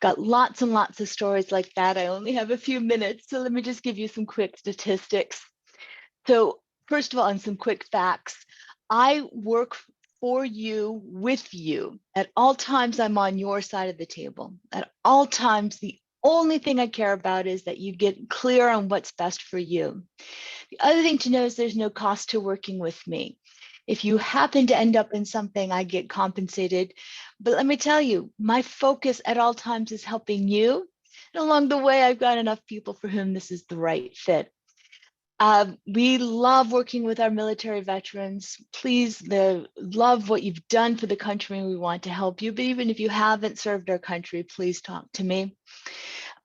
Got lots and lots of stories like that. I only have a few minutes, so let me just give you some quick statistics. So first of all, and some quick facts. I work for you, with you. At all times, I'm on your side of the table. At all times, the only thing I care about is that you get clear on what's best for you. The other thing to know is there's no cost to working with me. If you happen to end up in something, I get compensated. But let me tell you, my focus at all times is helping you. And along the way, I've got enough people for whom this is the right fit. We love working with our military veterans. Please, love what you've done for the country, and we want to help you. But even if you haven't served our country, please talk to me.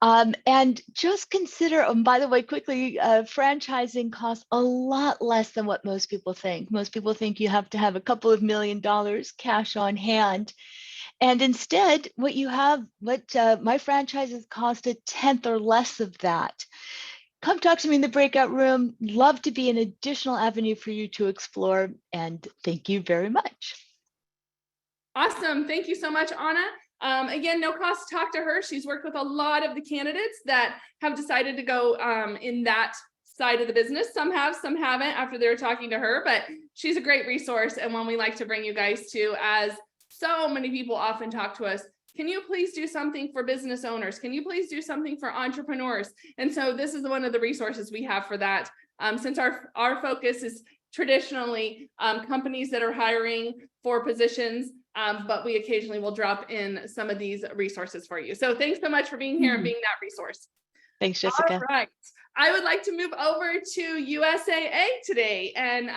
And just consider, by the way, quickly, franchising costs a lot less than what most people think. Most people think you have to have a couple of $1 million cash on hand. And instead, my franchises cost 1/10 or less of that. Come talk to me in the breakout room. Love to be an additional avenue for you to explore. And thank you very much. Awesome. Thank you so much, Anna. Again, no cost to talk to her. She's worked with a lot of the candidates that have decided to go in that side of the business. Some have, some haven't after they were talking to her, but she's a great resource and one we like to bring you guys to, as so many people often talk to us. Can you please do something for business owners? Can you please do something for entrepreneurs? And so this is one of the resources we have for that. Since our focus is traditionally companies that are hiring for positions, but we occasionally will drop in some of these resources for you. So thanks so much for being here and being that resource. Thanks, Jessica. All right. I would like to move over to USAA today. And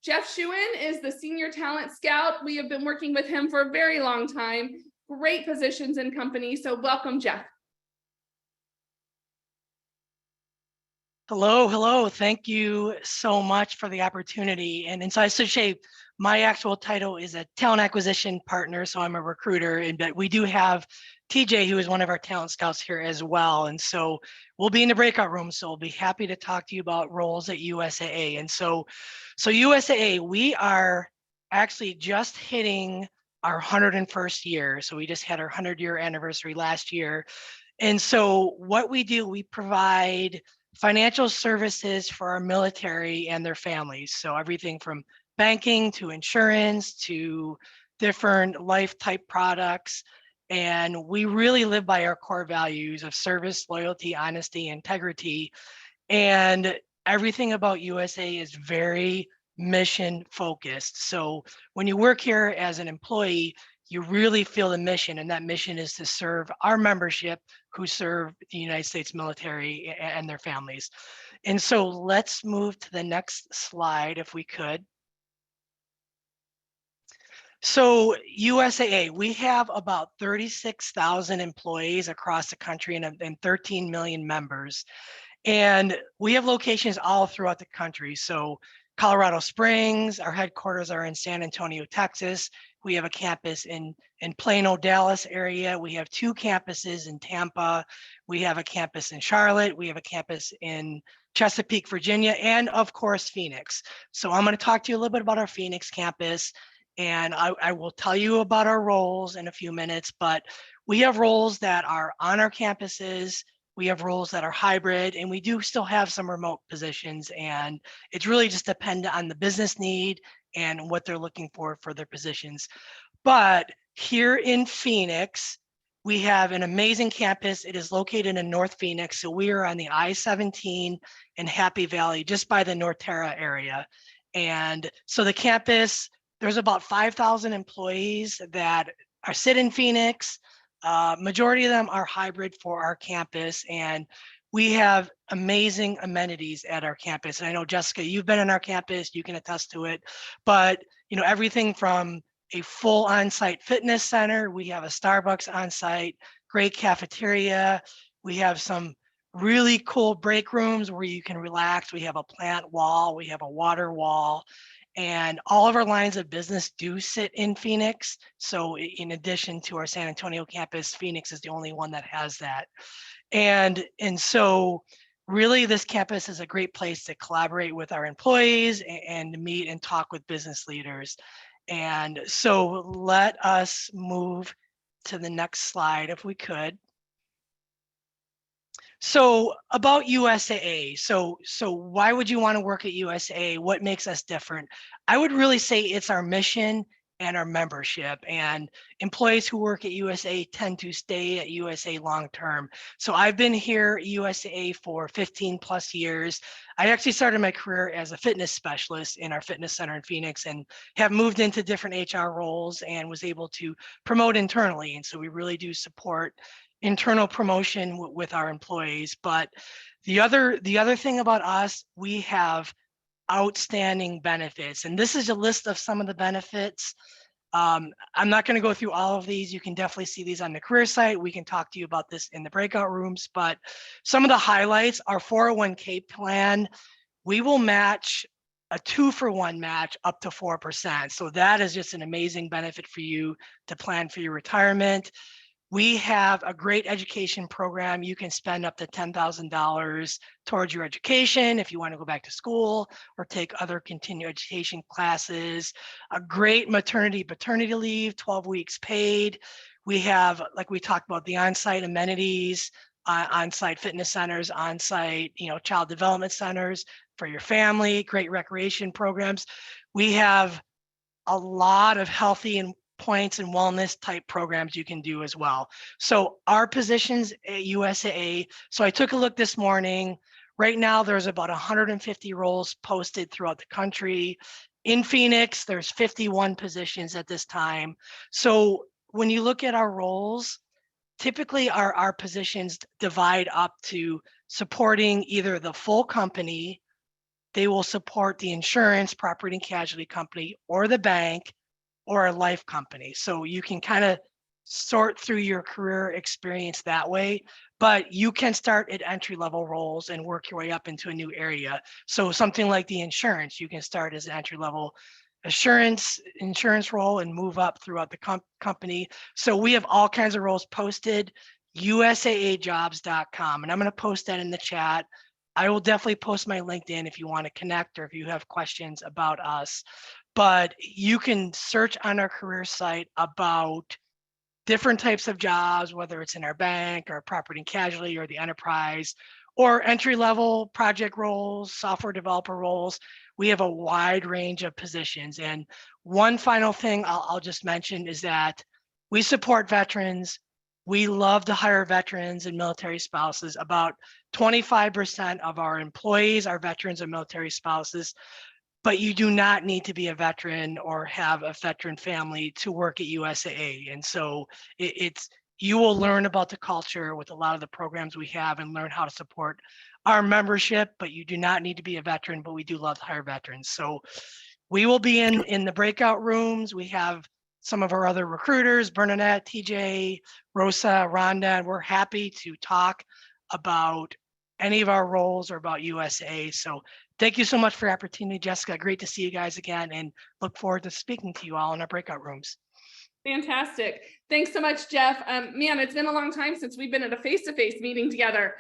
Jeff Schuin is the Senior Talent Scout. We have been working with him for a very long time. Great positions in companies. So welcome, Jeff. Hello. Thank you so much for the opportunity. And so I should say my actual title is a talent acquisition partner. So I'm a recruiter, but we do have TJ, who is one of our talent scouts here as well. And so we'll be in the breakout room. So we'll be happy to talk to you about roles at USAA. And so USAA, we are actually just hitting our 101st year. So we just had our 100-year anniversary last year. And so what we do, we provide financial services for our military and their families. So everything from banking to insurance to different life type products. And we really live by our core values of service, loyalty, honesty, integrity. And everything about USA is very mission focused. So when you work here as an employee, you really feel the mission, and that mission is to serve our membership who serve the United States military and their families. And so let's move to the next slide if we could. So USAA, we have about 36,000 employees across the country and 13 million members. And we have locations all throughout the country. So Colorado Springs, our headquarters are in San Antonio, Texas. We have a campus in Plano, Dallas area. We have 2 campuses in Tampa. We have a campus in Charlotte. We have a campus in Chesapeake, Virginia, and of course, Phoenix. So I'm going to talk to you a little bit about our Phoenix campus. And I will tell you about our roles in a few minutes, but we have roles that are on our campuses. We have roles that are hybrid, and we do still have some remote positions, and it's really just dependent on the business need and what they're looking for their positions. But here in Phoenix, we have an amazing campus. It is located in North Phoenix. So we are on the I-17 in Happy Valley, just by the Norterra area. And so the campus, there's about 5,000 employees that sit in Phoenix. Majority of them are hybrid for our campus, and we have amazing amenities at our campus. And I know, Jessica, you've been on our campus, you can attest to it, but everything from a full on-site fitness center, we have a Starbucks on-site, great cafeteria, we have some really cool break rooms where you can relax, we have a plant wall, we have a water wall, and all of our lines of business do sit in Phoenix. So in addition to our San Antonio campus, Phoenix is the only one that has that. And so really this campus is a great place to collaborate with our employees and to meet and talk with business leaders. And so let us move to the next slide if we could. So about USAA, so why would you want to work at USAA? What makes us different? I would really say it's our mission and our membership, and employees who work at USAA tend to stay at USAA long term. So I've been here at USAA for 15 plus years. I actually started my career as a fitness specialist in our fitness center in Phoenix and have moved into different HR roles and was able to promote internally. And so we really do support internal promotion with our employees. But the other thing about us, we have outstanding benefits. And this is a list of some of the benefits. I'm not going to go through all of these. You can definitely see these on the career site. We can talk to you about this in the breakout rooms, but some of the highlights, our 401k plan, we will match a 2-for-1 match up to 4%. So that is just an amazing benefit for you to plan for your retirement. We have a great education program. You can spend up to $10,000 towards your education if you want to go back to school or take other continuing education classes. A great maternity, paternity leave, 12 weeks paid. We have, like we talked about, the on-site amenities, on-site fitness centers, on-site, child development centers for your family, great recreation programs. We have a lot of healthy and points and wellness type programs you can do as well. So our positions at USAA, so I took a look this morning. Right now, there's about 150 roles posted throughout the country. In Phoenix, there's 51 positions at this time. So when you look at our roles, typically our positions divide up to supporting either the full company, they will support the insurance, property and casualty company, or the bank, or a life company. So you can kind of sort through your career experience that way, but you can start at entry-level roles and work your way up into a new area. So something like the insurance, you can start as an entry-level insurance role and move up throughout the company. So we have all kinds of roles posted, USAAjobs.com. And I'm going to post that in the chat. I will definitely post my LinkedIn if you want to connect or if you have questions about us. But you can search on our career site about different types of jobs, whether it's in our bank or property and casualty or the enterprise, or entry level project roles, software developer roles. We have a wide range of positions. And one final thing I'll just mention is that we support veterans. We love to hire veterans and military spouses. About 25% of our employees are veterans and military spouses, but you do not need to be a veteran or have a veteran family to work at USAA. And so you will learn about the culture with a lot of the programs we have and learn how to support our membership, but you do not need to be a veteran, but we do love to hire veterans. So we will be in the breakout rooms. We have some of our other recruiters, Bernadette, TJ, Rosa, Rhonda, and we're happy to talk about any of our roles or about USAA. So thank you so much for the opportunity, Jessica. Great to see you guys again and look forward to speaking to you all in our breakout rooms. Fantastic. Thanks so much, Jeff. Man, it's been a long time since we've been at a face-to-face meeting together.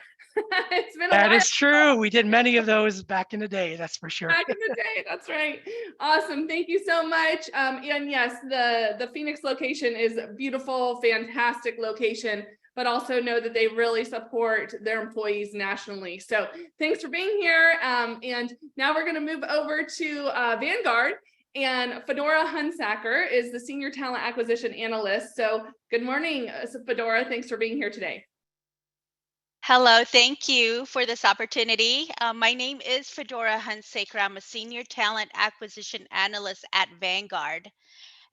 It's been a while. That is true. We did many of those back in the day, that's for sure. Back in the day, that's right. Awesome. Thank you so much. And yes, the Phoenix location is a beautiful, fantastic location, but also know that they really support their employees nationally. So thanks for being here. And now we're going to move over to Vanguard. And Fedora Hunsacker is the Senior Talent Acquisition Analyst. So good morning, Fedora. Thanks for being here today. Hello, thank you for this opportunity. My name is Fedora Hunsacker. I'm a Senior Talent Acquisition Analyst at Vanguard.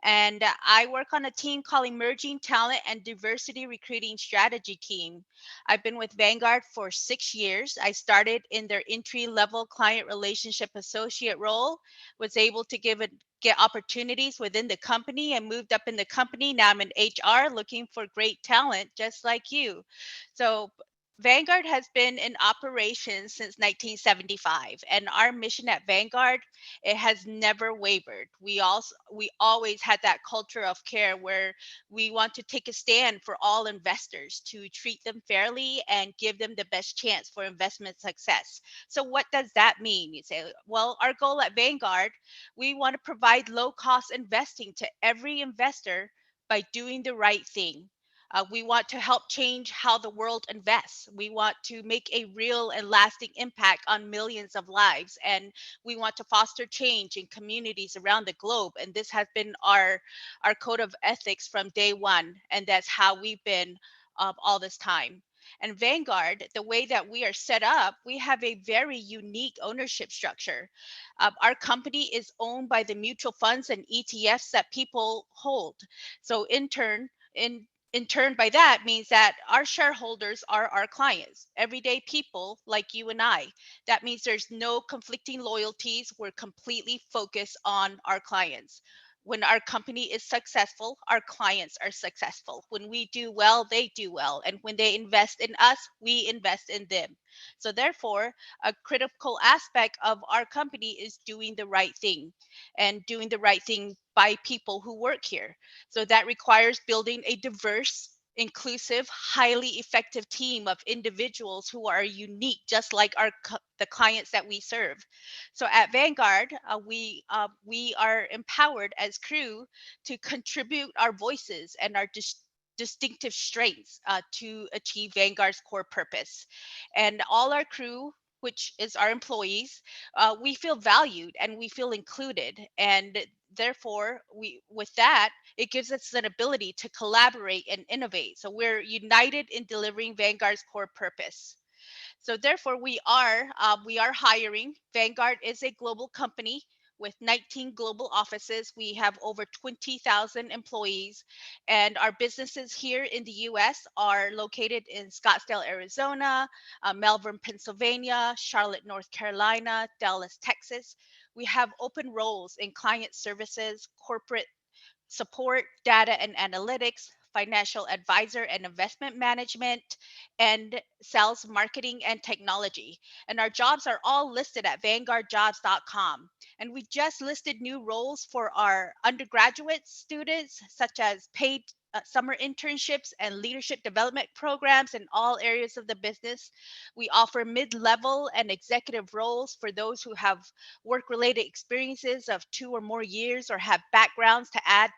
And I work on a team called Emerging Talent and Diversity Recruiting Strategy Team. I've been with Vanguard for 6 years. I started in their entry-level client relationship associate role, was able to get opportunities within the company and moved up in the company. Now I'm in HR looking for great talent just like you. So Vanguard has been in operation since 1975, and our mission at Vanguard, it has never wavered. We always had that culture of care where we want to take a stand for all investors to treat them fairly and give them the best chance for investment success. So what does that mean? You say, well, our goal at Vanguard, we want to provide low-cost investing to every investor by doing the right thing. We want to help change how the world invests. We want to make a real and lasting impact on millions of lives. And we want to foster change in communities around the globe. And this has been our code of ethics from day one. And that's how we've been all this time. And Vanguard, the way that we are set up, we have a very unique ownership structure. Our company is owned by the mutual funds and ETFs that people hold. So in turn, by that means that our shareholders are our clients, everyday people like you and I. That means there's no conflicting loyalties. We're completely focused on our clients. When our company is successful, our clients are successful. When we do well, they do well. And when they invest in us, we invest in them. So therefore, a critical aspect of our company is doing the right thing and doing the right thing by people who work here. So that requires building a diverse, inclusive, highly effective team of individuals who are unique, just like the clients that we serve. So at Vanguard, we are empowered as crew to contribute our voices and our distinctive strengths to achieve Vanguard's core purpose. And all our crew, which is our employees, we feel valued and we feel included. And therefore, with that, it gives us an ability to collaborate and innovate. So we're united in delivering Vanguard's core purpose. So therefore, we are hiring. Vanguard is a global company with 19 global offices. We have over 20,000 employees, and our businesses here in the U.S. are located in Scottsdale, Arizona, Melbourne, Pennsylvania, Charlotte, North Carolina, Dallas, Texas. We have open roles in client services, corporate support, data and analytics, financial advisor and investment management, and sales, marketing, and technology. And our jobs are all listed at vanguardjobs.com. And we just listed new roles for our undergraduate students, such as paid summer internships and leadership development programs in all areas of the business. We offer mid-level and executive roles for those who have work-related experiences of 2 or more years or have backgrounds to add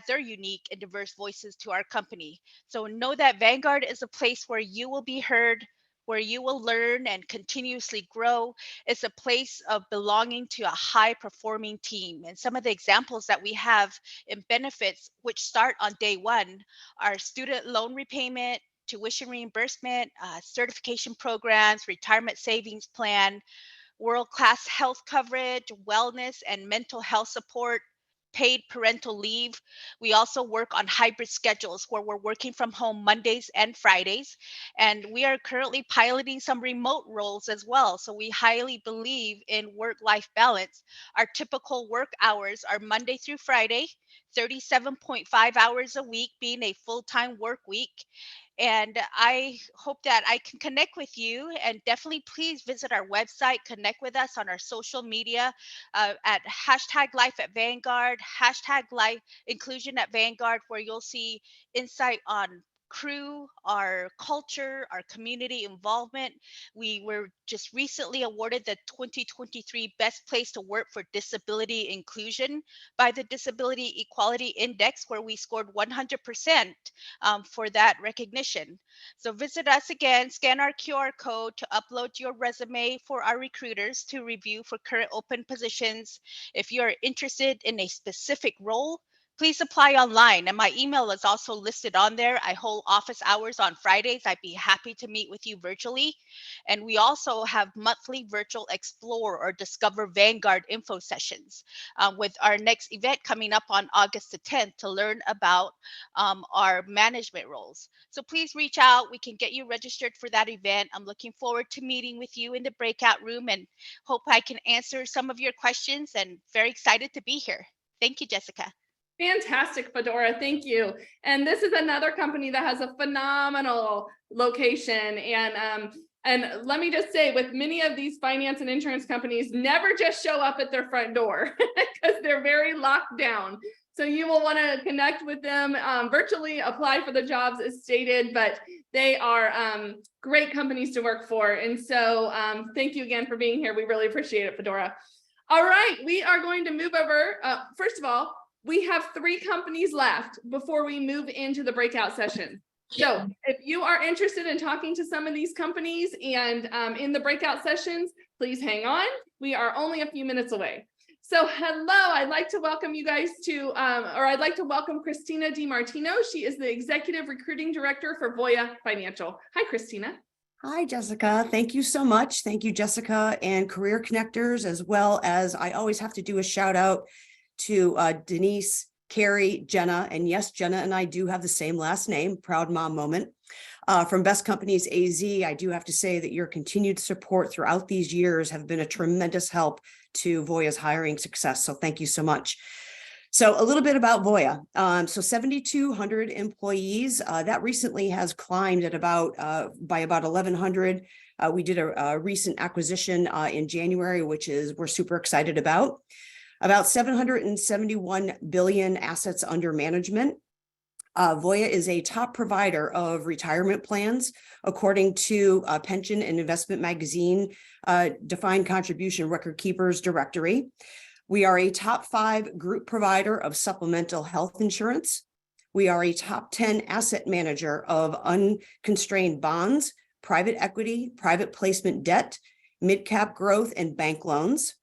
their unique and diverse voices to our company. So know that Vanguard is a place where you will be heard, where you will learn and continuously grow. It's a place of belonging to a high performing team. And some of the examples that we have in benefits, which start on day one, are student loan repayment, tuition reimbursement, certification programs, retirement savings plan, world-class health coverage, wellness and mental health support, paid parental leave. We also work on hybrid schedules where we're working from home Mondays and Fridays. And we are currently piloting some remote roles as well. So we highly believe in work-life balance. Our typical work hours are Monday through Friday, 37.5 hours a week being a full-time work week. And I hope that I can connect with you, and definitely please visit our website, connect with us on our social media at #Life@Vanguard, #Life Inclusion at Vanguard, where you'll see insight on crew, our culture, our community involvement. We were just recently awarded the 2023 Best Place to Work for Disability Inclusion by the Disability Equality Index, where we scored 100% for that recognition. So visit us again, scan our QR code to upload your resume for our recruiters to review for current open positions. If you're interested in a specific role, please apply online. And my email is also listed on there. I hold office hours on Fridays. I'd be happy to meet with you virtually. And we also have monthly virtual Explore or Discover Vanguard info sessions with our next event coming up on August the 10th to learn about our management roles. So please reach out. We can get you registered for that event. I'm looking forward to meeting with you in the breakout room and hope I can answer some of your questions, and very excited to be here. Thank you, Jessica. Fantastic, Fedora. Thank you. And this is another company that has a phenomenal location. And let me just say, with many of these finance and insurance companies, never just show up at their front door because they're very locked down. So you will want to connect with them virtually, apply for the jobs as stated, but they are great companies to work for. And so thank you again for being here. We really appreciate it, Fedora. All right, we are going to move over. First of all, we have 3 companies left before we move into the breakout session. So if you are interested in talking to some of these companies and in the breakout sessions, please hang on. We are only a few minutes away. So hello, I'd like to welcome you guys to, I'd like to welcome Christina DiMartino. She is the Executive Recruiting Director for Voya Financial. Hi, Christina. Hi, Jessica. Thank you so much. Thank you, Jessica and Career Connectors, as well as I always have to do a shout out to Denise, Carrie, Jenna, and yes, Jenna and I do have the same last name, proud mom moment. From Best Companies AZ, I do have to say that your continued support throughout these years have been a tremendous help to Voya's hiring success. So thank you so much. So a little bit about Voya. So 7,200 employees, that recently has climbed at by about 1,100. We did a recent acquisition in January, which we're super excited about. About 771 billion assets under management. Voya is a top provider of retirement plans, according to Pension and Investment Magazine Defined Contribution Record Keepers Directory. We are a top 5 group provider of supplemental health insurance. We are a top 10 asset manager of unconstrained bonds, private equity, private placement debt, mid-cap growth, and bank loans.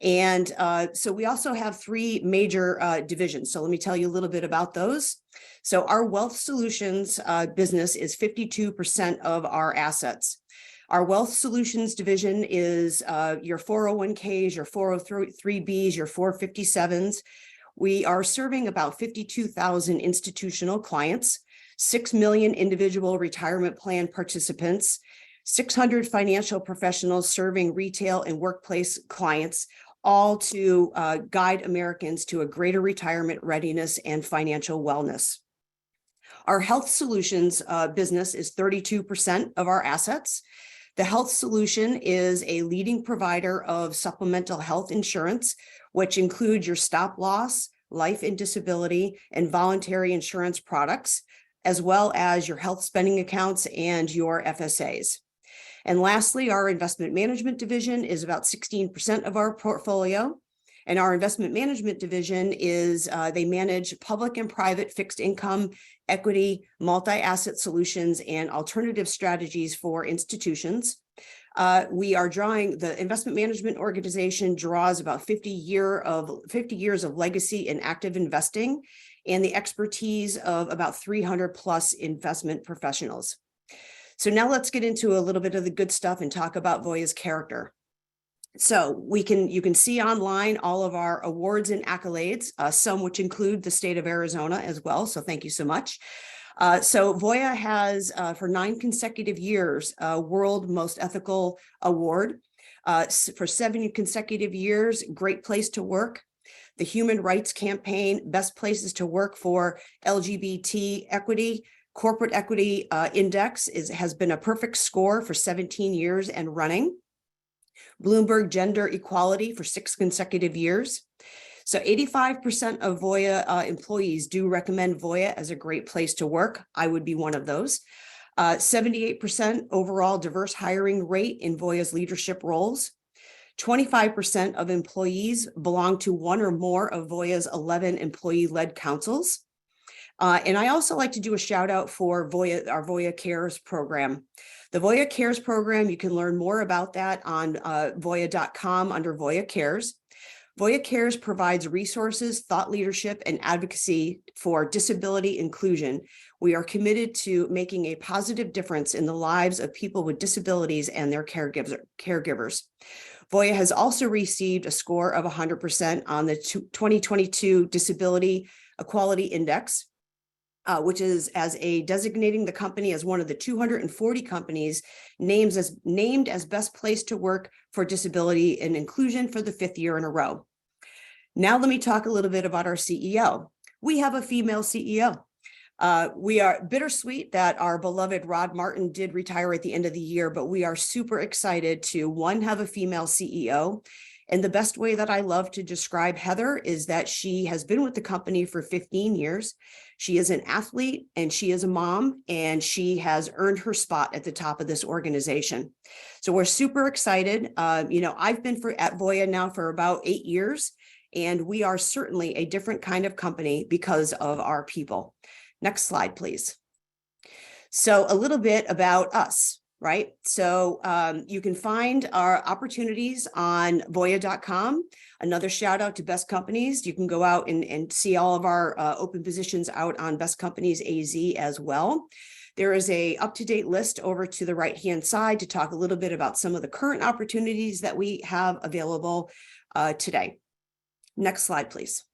And so we also have 3 major divisions. So let me tell you a little bit about those. So our Wealth Solutions business is 52% of our assets. Our Wealth Solutions division is your 401ks, your 403bs, your 457s. We are serving about 52,000 institutional clients, 6 million individual retirement plan participants, 600 financial professionals serving retail and workplace clients, all to guide Americans to a greater retirement readiness and financial wellness. Our health solutions business is 32% of our assets. The health solution is a leading provider of supplemental health insurance, which includes your stop loss, life and disability, and voluntary insurance products, as well as your health spending accounts and your FSAs. And lastly, our investment management division is about 16% of our portfolio. And our investment management division is, they manage public and private fixed income, equity, multi-asset solutions, and alternative strategies for institutions. The investment management organization draws about 50 years of legacy in active investing and the expertise of about 300 plus investment professionals. So now let's get into a little bit of the good stuff and talk about Voya's character. So you can see online all of our awards and accolades, some which include the state of Arizona as well. So thank you so much. So Voya has for 9 consecutive years, World Most Ethical Award. For 7 consecutive years, Great Place to Work. The Human Rights Campaign, Best Places to Work for LGBT Equity. Corporate Equity Index has been a perfect score for 17 years and running. Bloomberg Gender Equality for 6 consecutive years. So 85% of Voya employees do recommend Voya as a great place to work. I would be one of those. 78% overall diverse hiring rate in Voya's leadership roles. 25% of employees belong to one or more of Voya's 11 employee-led councils. And I also like to do a shout out for Voya, our Voya Cares program. The Voya Cares program, you can learn more about that on voya.com under Voya Cares. Voya Cares provides resources, thought leadership, and advocacy for disability inclusion. We are committed to making a positive difference in the lives of people with disabilities and their caregivers. Voya has also received a score of 100% on the 2022 Disability Equality Index, which is designating the company as one of the 240 companies named as best place to work for disability and inclusion for the 5th year in a row. Now let me talk a little bit about our CEO. We have a female CEO. We are bittersweet that our beloved Rod Martin did retire at the end of the year, but we are super excited to, one, have a female CEO. And the best way that I love to describe Heather is that she has been with the company for 15 years. She is an athlete and she is a mom, and she has earned her spot at the top of this organization. So we're super excited. I've been at Voya now for about 8 years, and we are certainly a different kind of company because of our people. Next slide, please. So a little bit about us. Right. So you can find our opportunities on voya.com. Another shout out to Best Companies. You can go out and see all of our open positions out on Best Companies AZ as well. There is a up-to-date list over to the right-hand side to talk a little bit about some of the current opportunities that we have available today. Next slide, please.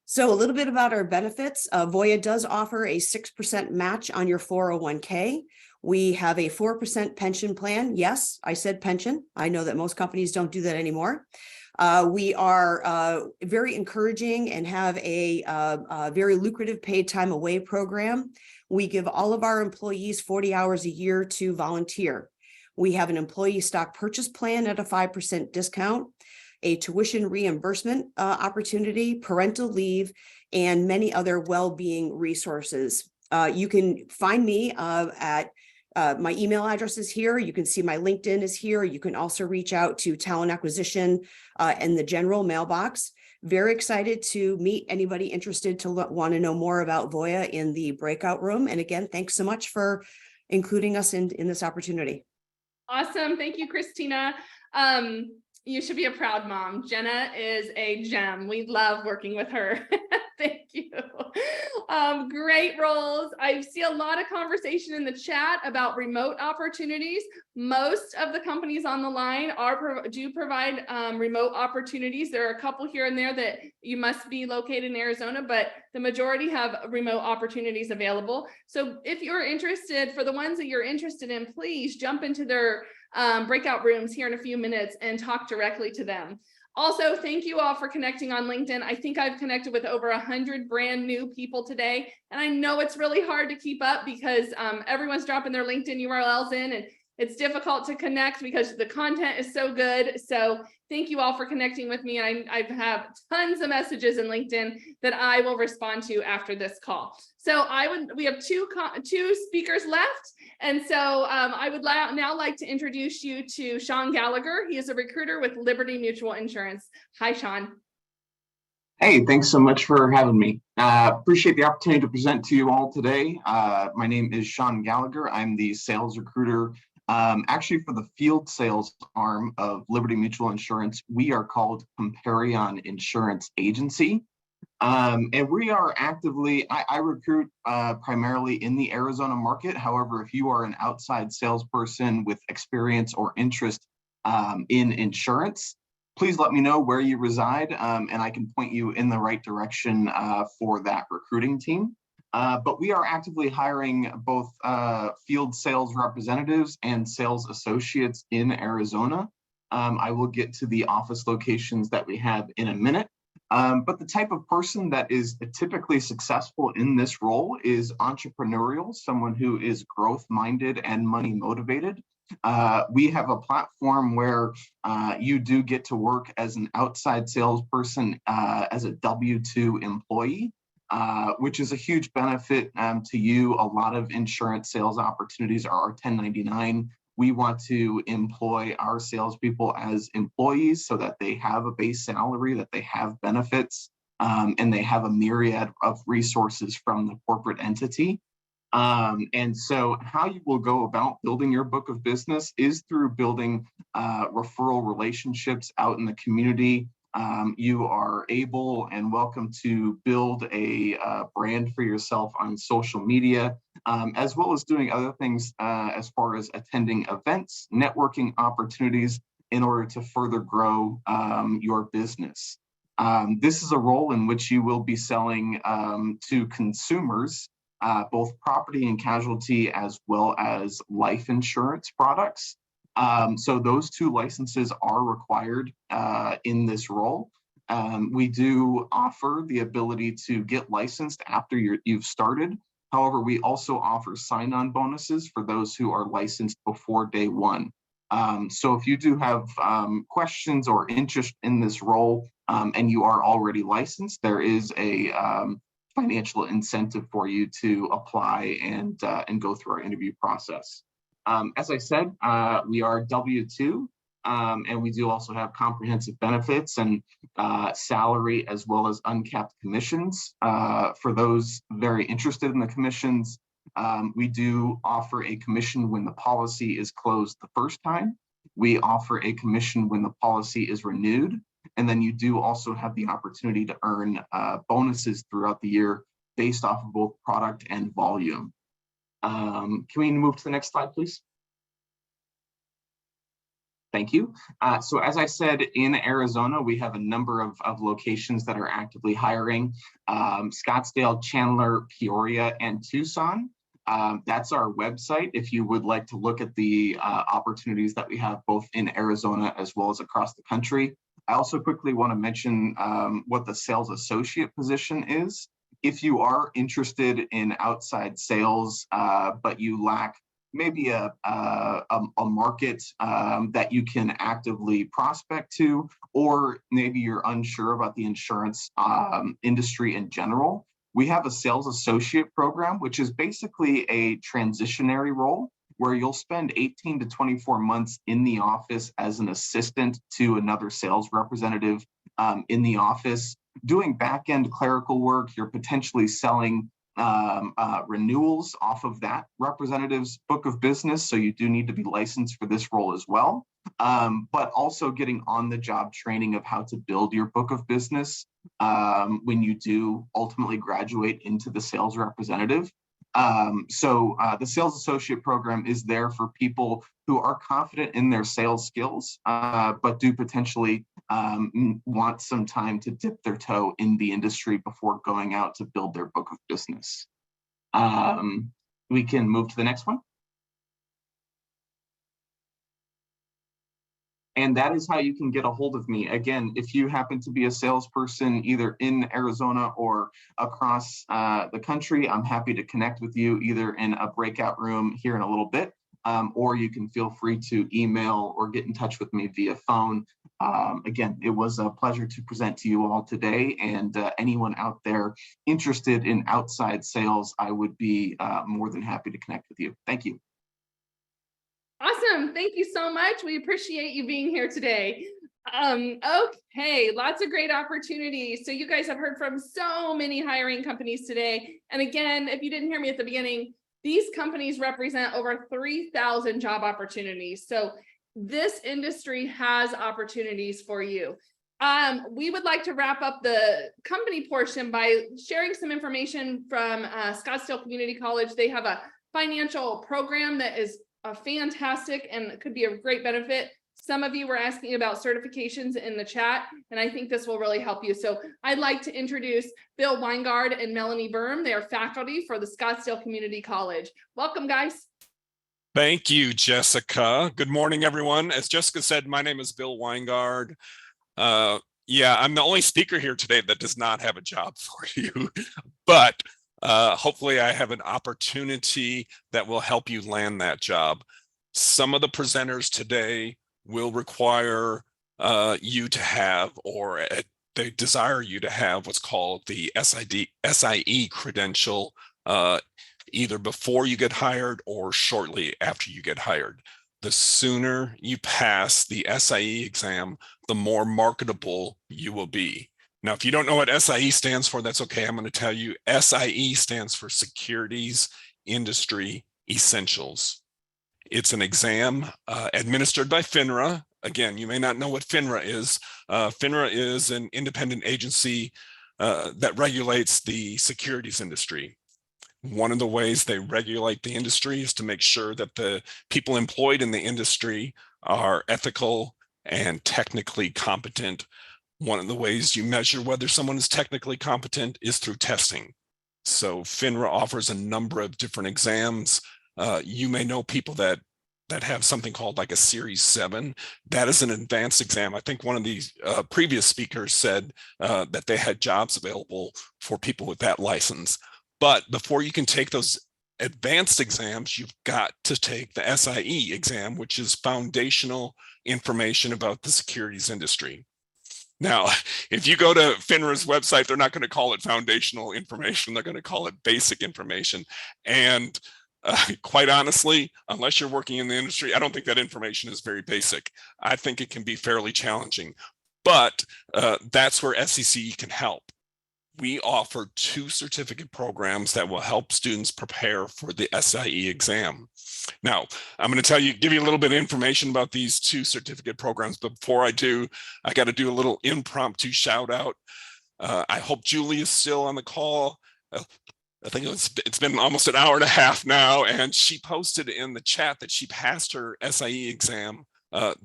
So a little bit about our benefits. Voya does offer a 6% match on your 401k. We have a 4% pension plan. Yes, I said pension. I know that most companies don't do that anymore. We are very encouraging and have a very lucrative paid time away program. We give all of our employees 40 hours a year to volunteer. We have an employee stock purchase plan at a 5% discount, a tuition reimbursement opportunity, parental leave, and many other well-being resources. You can find me at my email address is here. You can see my LinkedIn is here. You can also reach out to talent acquisition and the general mailbox. Very excited to meet anybody interested to want to know more about Voya in the breakout room. And again, thanks so much for including us in this opportunity. Awesome. Thank you, Christina. You should be a proud mom. Jenna is a gem. We love working with her. Thank you. Great roles. I see a lot of conversation in the chat about remote opportunities. Most of the companies on the line do provide remote opportunities. There are a couple here and there that you must be located in Arizona, but the majority have remote opportunities available. So if you're interested, for the ones that you're interested in, please jump into their breakout rooms here in a few minutes and talk directly to them. Also, thank you all for connecting on LinkedIn. I think I've connected with over 100 brand new people today. And I know it's really hard to keep up because everyone's dropping their LinkedIn URLs in, and it's difficult to connect because the content is so good. So thank you all for connecting with me. I have tons of messages in LinkedIn that I will respond to after this call. So we have two speakers left. And so I would now like to introduce you to Sean Gallagher. He is a recruiter with Liberty Mutual Insurance. Hi, Sean. Hey, thanks so much for having me. Appreciate the opportunity to present to you all today. My name is Sean Gallagher. I'm the sales recruiter. Actually, for the field sales arm of Liberty Mutual Insurance, we are called Comparion Insurance Agency. And we are actively, I recruit primarily in the Arizona market. However, if you are an outside salesperson with experience or interest in insurance, please let me know where you reside, and I can point you in the right direction for that recruiting team. But we are actively hiring both field sales representatives and sales associates in Arizona. I will get to the office locations that we have in a minute. But the type of person that is typically successful in this role is entrepreneurial, someone who is growth-minded and money-motivated. We have a platform where you do get to work as an outside salesperson as a W-2 employee, which is a huge benefit to you. A lot of insurance sales opportunities are 1099. We want to employ our salespeople as employees so that they have a base salary, that they have benefits, and they have a myriad of resources from the corporate entity. And so how you will go about building your book of business is through building referral relationships out in the community. You are able and welcome to build a brand for yourself on social media, as well as doing other things as far as attending events, networking opportunities in order to further grow your business. This is a role in which you will be selling to consumers, both property and casualty, as well as life insurance products. So those two licenses are required in this role. We do offer the ability to get licensed after you've started. However, we also offer sign-on bonuses for those who are licensed before day one. So if you do have questions or interest in this role and you are already licensed, there is a financial incentive for you to apply and go through our interview process. As I said, we are W-2, and we do also have comprehensive benefits and salary as well as uncapped commissions. For those very interested in the commissions, we do offer a commission when the policy is closed the first time. We offer a commission when the policy is renewed. And then you do also have the opportunity to earn bonuses throughout the year based off of both product and volume. Can we move to the next slide, please? Thank you. So as I said, in Arizona, we have a number of locations that are actively hiring. Scottsdale, Chandler, Peoria, and Tucson. That's our website if you would like to look at the opportunities that we have both in Arizona as well as across the country. I also quickly want to mention what the sales associate position is. If you are interested in outside sales, but you lack maybe a market that you can actively prospect to, or maybe you're unsure about the insurance industry in general, we have a sales associate program, which is basically a transitionary role where you'll spend 18 to 24 months in the office as an assistant to another sales representative in the office, doing back-end clerical work. You're potentially selling renewals off of that representative's book of business, so you do need to be licensed for this role as well. but also getting on the job training of how to build your book of business when you do ultimately graduate into the sales representative. The sales associate program is there for people who are confident in their sales skills, but do potentially want some time to dip their toe in the industry before going out to build their book of business. We can move to the next one. And that is how you can get a hold of me. Again, if you happen to be a salesperson either in Arizona or across the country, I'm happy to connect with you either in a breakout room here in a little bit, or you can feel free to email or get in touch with me via phone. Again, it was a pleasure to present to you all today, and anyone out there interested in outside sales, I would be more than happy to connect with you. Thank you. Awesome. Thank you so much. We appreciate you being here today. Okay, lots of great opportunities. So you guys have heard from so many hiring companies today. And again, if you didn't hear me at the beginning, these companies represent over 3,000 job opportunities. So this industry has opportunities for you. We would like to wrap up the company portion by sharing some information from Scottsdale Community College. They have a financial program that is fantastic and could be a great benefit. Some of you were asking about certifications in the chat, and I think this will really help you. So I'd like to introduce Bill Weingard and Melanie Berm. They are faculty for the Scottsdale Community College. Welcome, guys. Thank you, Jessica. Good morning, everyone. As Jessica said, my name is Bill Weingard. Yeah, I'm the only speaker here today that does not have a job for you, but hopefully I have an opportunity that will help you land that job. Some of the presenters today will require you to have, or they desire you to have, what's called the SIE credential, either before you get hired or shortly after you get hired. The sooner you pass the SIE exam, the more marketable you will be. Now, if you don't know what SIE stands for, that's okay. I'm going to tell you. SIE stands for Securities Industry Essentials. It's an exam administered by FINRA. Again, you may not know what FINRA is. FINRA is an independent agency that regulates the securities industry. One of the ways they regulate the industry is to make sure that the people employed in the industry are ethical and technically competent. One of the ways you measure whether someone is technically competent is through testing. So FINRA offers a number of different exams. You may know people that have something called like a Series 7. That is an advanced exam. I think one of these previous speakers said that they had jobs available for people with that license. But before you can take those advanced exams, you've got to take the SIE exam, which is foundational information about the securities industry. Now, if you go to FINRA's website, they're not going to call it foundational information. They're going to call it basic information. And quite honestly, unless you're working in the industry, I don't think that information is very basic. I think it can be fairly challenging, but that's where SCCE can help. We offer 2 certificate programs that will help students prepare for the SIE exam. Now, I'm going to give you a little bit of information about these 2 certificate programs. But before I do, I got to do a little impromptu shout out. I hope Julie is still on the call. I think it's been almost an hour and a half now, and she posted in the chat that she passed her SIE exam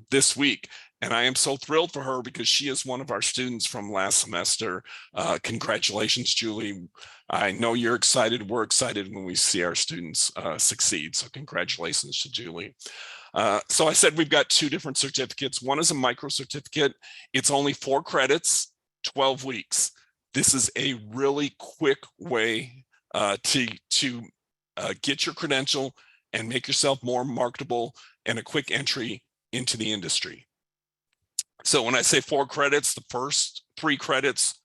this week. And I am so thrilled for her because she is one of our students from last semester. Congratulations, Julie. I know you're excited. We're excited when we see our students succeed. So congratulations to Julie. So I said we've got 2 different certificates. One is a micro certificate. It's only 4 credits, 12 weeks. This is a really quick way to get your credential and make yourself more marketable and a quick entry into the industry. So when I say 4 credits, the first 3 credits,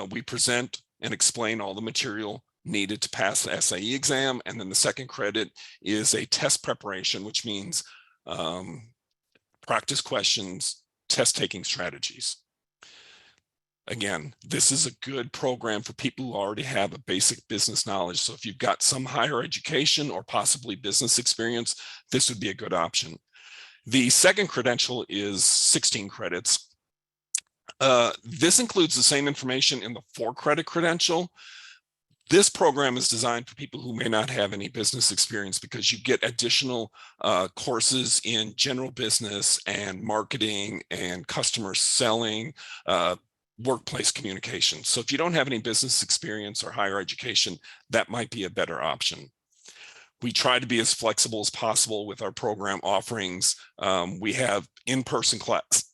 we present and explain all the material needed to pass the SIE exam. And then the second credit is a test preparation, which means practice questions, test taking strategies. Again, this is a good program for people who already have a basic business knowledge. So if you've got some higher education or possibly business experience, this would be a good option. The second credential is 16 credits. This includes the same information in the 4-credit credential. This program is designed for people who may not have any business experience because you get additional courses in general business and marketing and customer selling, workplace communication. So if you don't have any business experience or higher education, that might be a better option. We try to be as flexible as possible with our program offerings. We have in-person class,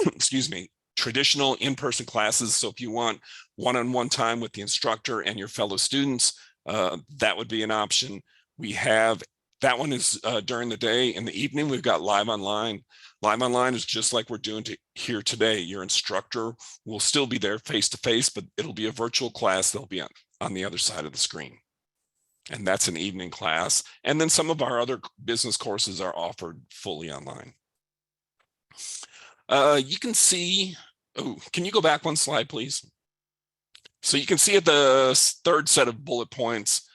excuse me, traditional in-person classes. So if you want one-on-one time with the instructor and your fellow students, that would be an option. We have, that one is during the day. In the evening, we've got live online. Live online is just like we're doing here today. Your instructor will still be there face-to-face, but it'll be a virtual class. They'll be on the other side of the screen. And that's an evening class. And then some of our other business courses are offered fully online. You can see, oh, can you go back one slide, please? So you can see at the third set of bullet points,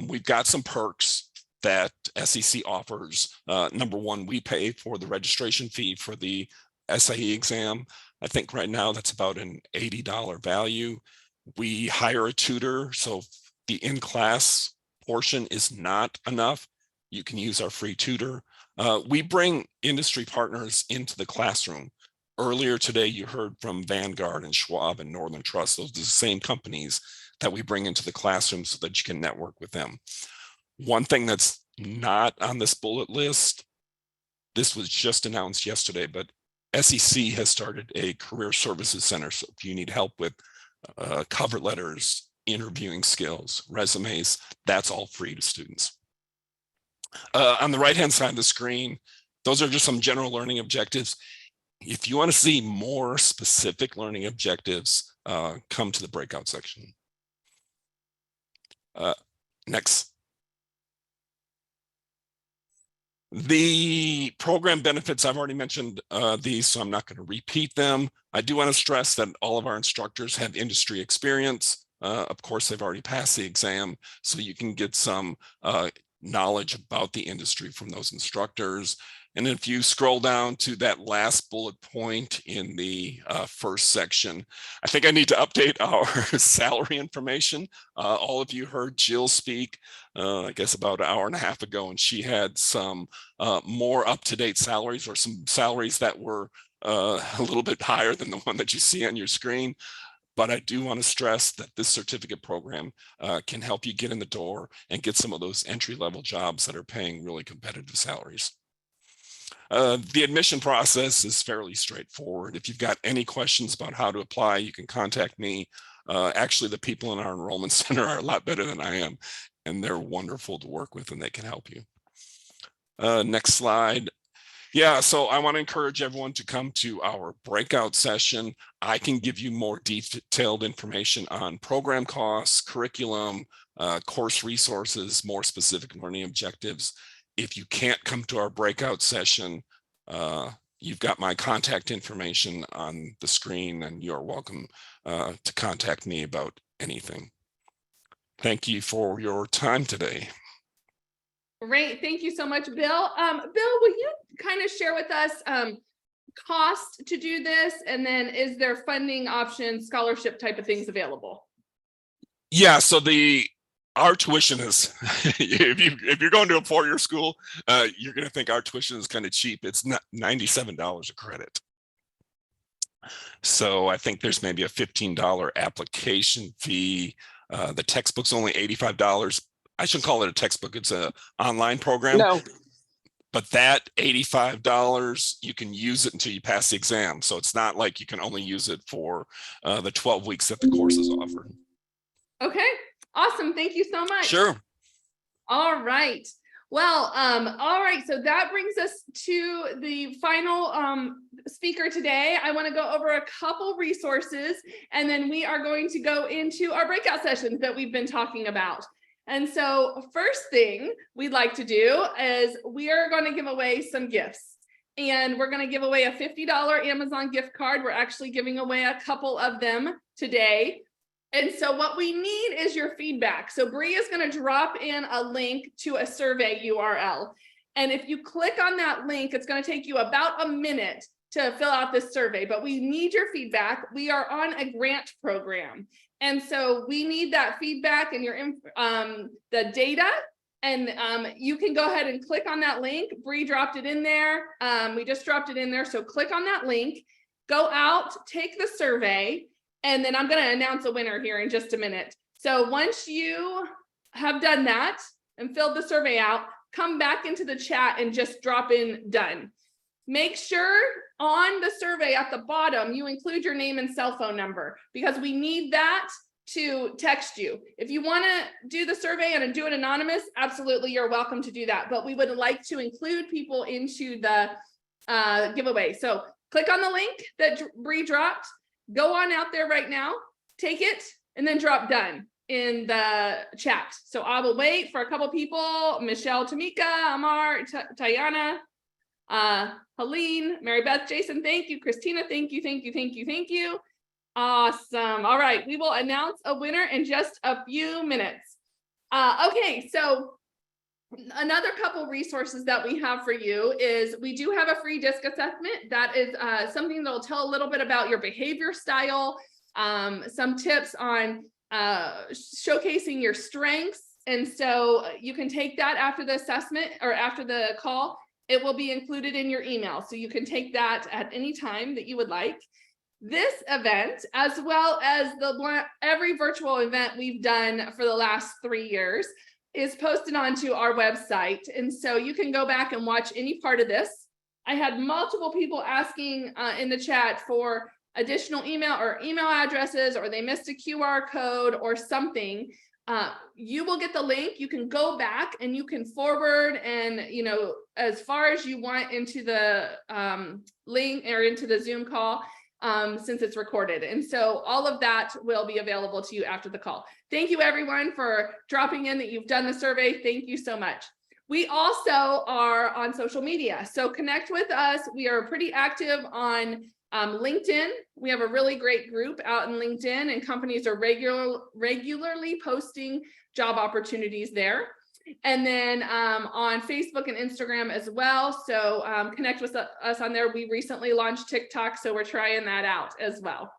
we've got some perks that SEC offers. Number one, we pay for the registration fee for the SAE exam. I think right now that's about an $80 value. We hire a tutor, so if the in-class portion is not enough, you can use our free tutor. We bring industry partners into the classroom. Earlier today, you heard from Vanguard and Schwab and Northern Trust. Those are the same companies that we bring into the classroom so that you can network with them. One thing that's not on this bullet list, this was just announced yesterday, but SEC has started a career services center. So if you need help with cover letters, interviewing skills, resumes, that's all free to students. On the right-hand side of the screen, those are just some general learning objectives. If you want to see more specific learning objectives, come to the breakout section. Next. The program benefits, I've already mentioned these, so I'm not going to repeat them. I do want to stress that all of our instructors have industry experience. Of course, they've already passed the exam, so you can get some knowledge about the industry from those instructors. And if you scroll down to that last bullet point in the first section, I think I need to update our salary information. All of you heard Jill speak, I guess about an hour and a half ago, and she had some more up-to-date salaries, or some salaries that were a little bit higher than the one that you see on your screen. But I do want to stress that this certificate program can help you get in the door and get some of those entry-level jobs that are paying really competitive salaries. The admission process is fairly straightforward. If you've got any questions about how to apply, you can contact me. Actually, the people in our enrollment center are a lot better than I am, and they're wonderful to work with, and they can help you. Next slide. Yeah, so I want to encourage everyone to come to our breakout session. I can give you more detailed information on program costs, curriculum, course resources, more specific learning objectives. If you can't come to our breakout session, you've got my contact information on the screen, and you're welcome to contact me about anything. Thank you for your time today. Great, thank you so much, Bill. Bill, will you kind of share with us cost to do this, and then is there funding options, scholarship type of things available? Yeah, so our tuition is, if you're going to a four-year school, you're going to think our tuition is kind of cheap. It's not $97 a credit. So I think there's maybe a $15 application fee. The textbook's only $85. I shouldn't call it a textbook. It's an online program. No. But that $85, you can use it until you pass the exam. So it's not like you can only use it for the 12 weeks that the course is offered. Okay, awesome. Thank you so much. Sure. All right. Well, all right. So that brings us to the final speaker today. I want to go over a couple resources, and then we are going to go into our breakout sessions that we've been talking about. And so first thing we'd like to do is we are going to give away some gifts, and we're going to give away a $50 Amazon gift card. We're actually giving away a couple of them today. And so what we need is your feedback. So Bree is going to drop in a link to a survey URL. And if you click on that link, it's going to take you about a minute to fill out this survey, but we need your feedback. We are on a grant program. And so we need that feedback and the data. And you can go ahead and click on that link. Bree dropped it in there. We just dropped it in there. So click on that link, go out, take the survey, and then I'm going to announce a winner here in just a minute. So once you have done that and filled the survey out, come back into the chat and just drop in done. Make sure on the survey at the bottom, you include your name and cell phone number, because we need that to text you. If you want to do the survey and do it anonymous, absolutely, you're welcome to do that. But we would like to include people into the giveaway. So click on the link that Bree dropped, go on out there right now, take it, and then drop done in the chat. So I will wait for a couple people: Michelle, Tamika, Amar, Tayana, Helene, Mary Beth, Jason, thank you. Christina, thank you, thank you, thank you, thank you. Awesome. All right, we will announce a winner in just a few minutes. Okay, so another couple resources that we have for you is we do have a free DISC assessment. That is something that will tell a little bit about your behavior style, some tips on showcasing your strengths. And so you can take that after the assessment or after the call. It will be included in your email. So you can take that at any time that you would like. This event, as well as every virtual event we've done for the last 3 years, is posted onto our website. And so you can go back and watch any part of this. I had multiple people asking in the chat for additional email addresses, or they missed a QR code or something. You will get the link. You can go back and you can forward and, as far as you want into the link or into the Zoom call, since it's recorded. And so all of that will be available to you after the call. Thank you everyone for dropping in that you've done the survey. Thank you so much. We also are on social media, so connect with us. We are pretty active on LinkedIn. We have a really great group out in LinkedIn, and companies are regularly posting job opportunities there. And then on Facebook and Instagram as well. So connect with us on there. We recently launched TikTok, so we're trying that out as well.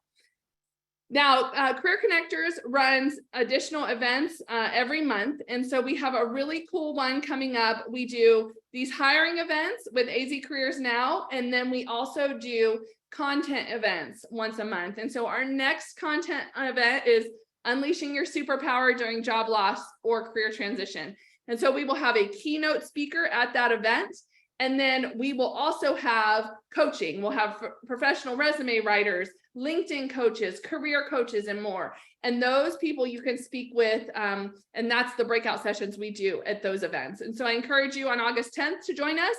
Now, Career Connectors runs additional events every month. And so we have a really cool one coming up. We do these hiring events with AZ Careers Now, and then we also do content events once a month. And so our next content event is Unleashing Your Superpower During Job Loss or Career Transition. And so we will have a keynote speaker at that event. And then we will also have coaching. We'll have professional resume writers, LinkedIn coaches, career coaches, and more. And those people you can speak with, and that's the breakout sessions we do at those events. And so I encourage you on August 10th to join us.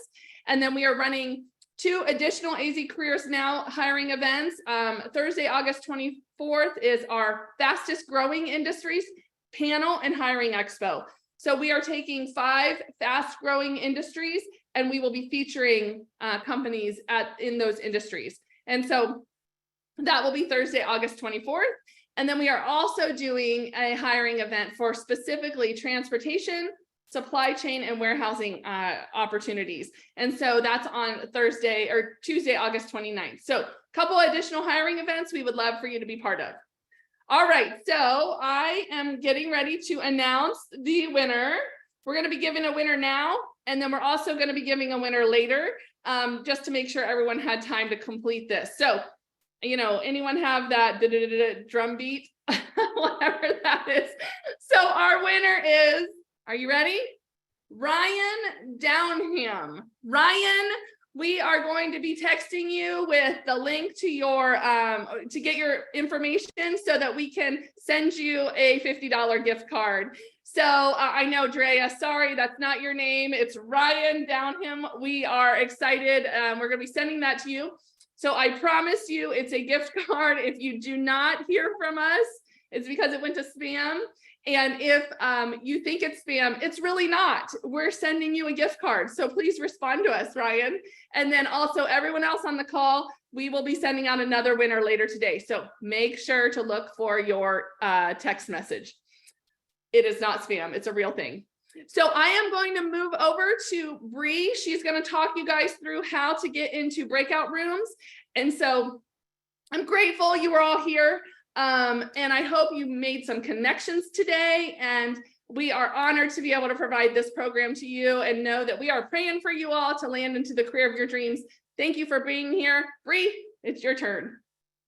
And then we are running 2 additional AZ Careers Now hiring events. Thursday, August 24th is our fastest growing industries panel and hiring expo. So we are taking 5 fast growing industries, and we will be featuring companies in those industries. And so that will be Thursday, August 24th. And then we are also doing a hiring event for specifically transportation, supply chain, and warehousing opportunities. And so that's on Tuesday, August 29th. So a couple additional hiring events we would love for you to be part of. All right, so I am getting ready to announce the winner. We're going to be giving a winner now, and then we're also going to be giving a winner later, just to make sure everyone had time to complete this. So, anyone have that drum beat, whatever that is. So our winner is, are you ready? Ryan Downham. Ryan, we are going to be texting you with the link to your to get your information so that we can send you a $50 gift card. So I know, Drea, sorry, that's not your name. It's Ryan Downham. We are excited. We're going to be sending that to you. So I promise you it's a gift card. If you do not hear from us, it's because it went to spam. And if you think it's spam, it's really not. We're sending you a gift card. So please respond to us, Ryan. And then also everyone else on the call, we will be sending out another winner later today. So make sure to look for your text message. It is not spam. It's a real thing. So I am going to move over to Bree. She's going to talk you guys through how to get into breakout rooms. And so I'm grateful you were all here. And I hope you made some connections today. And we are honored to be able to provide this program to you, and know that we are praying for you all to land into the career of your dreams. Thank you for being here. Bree, it's your turn.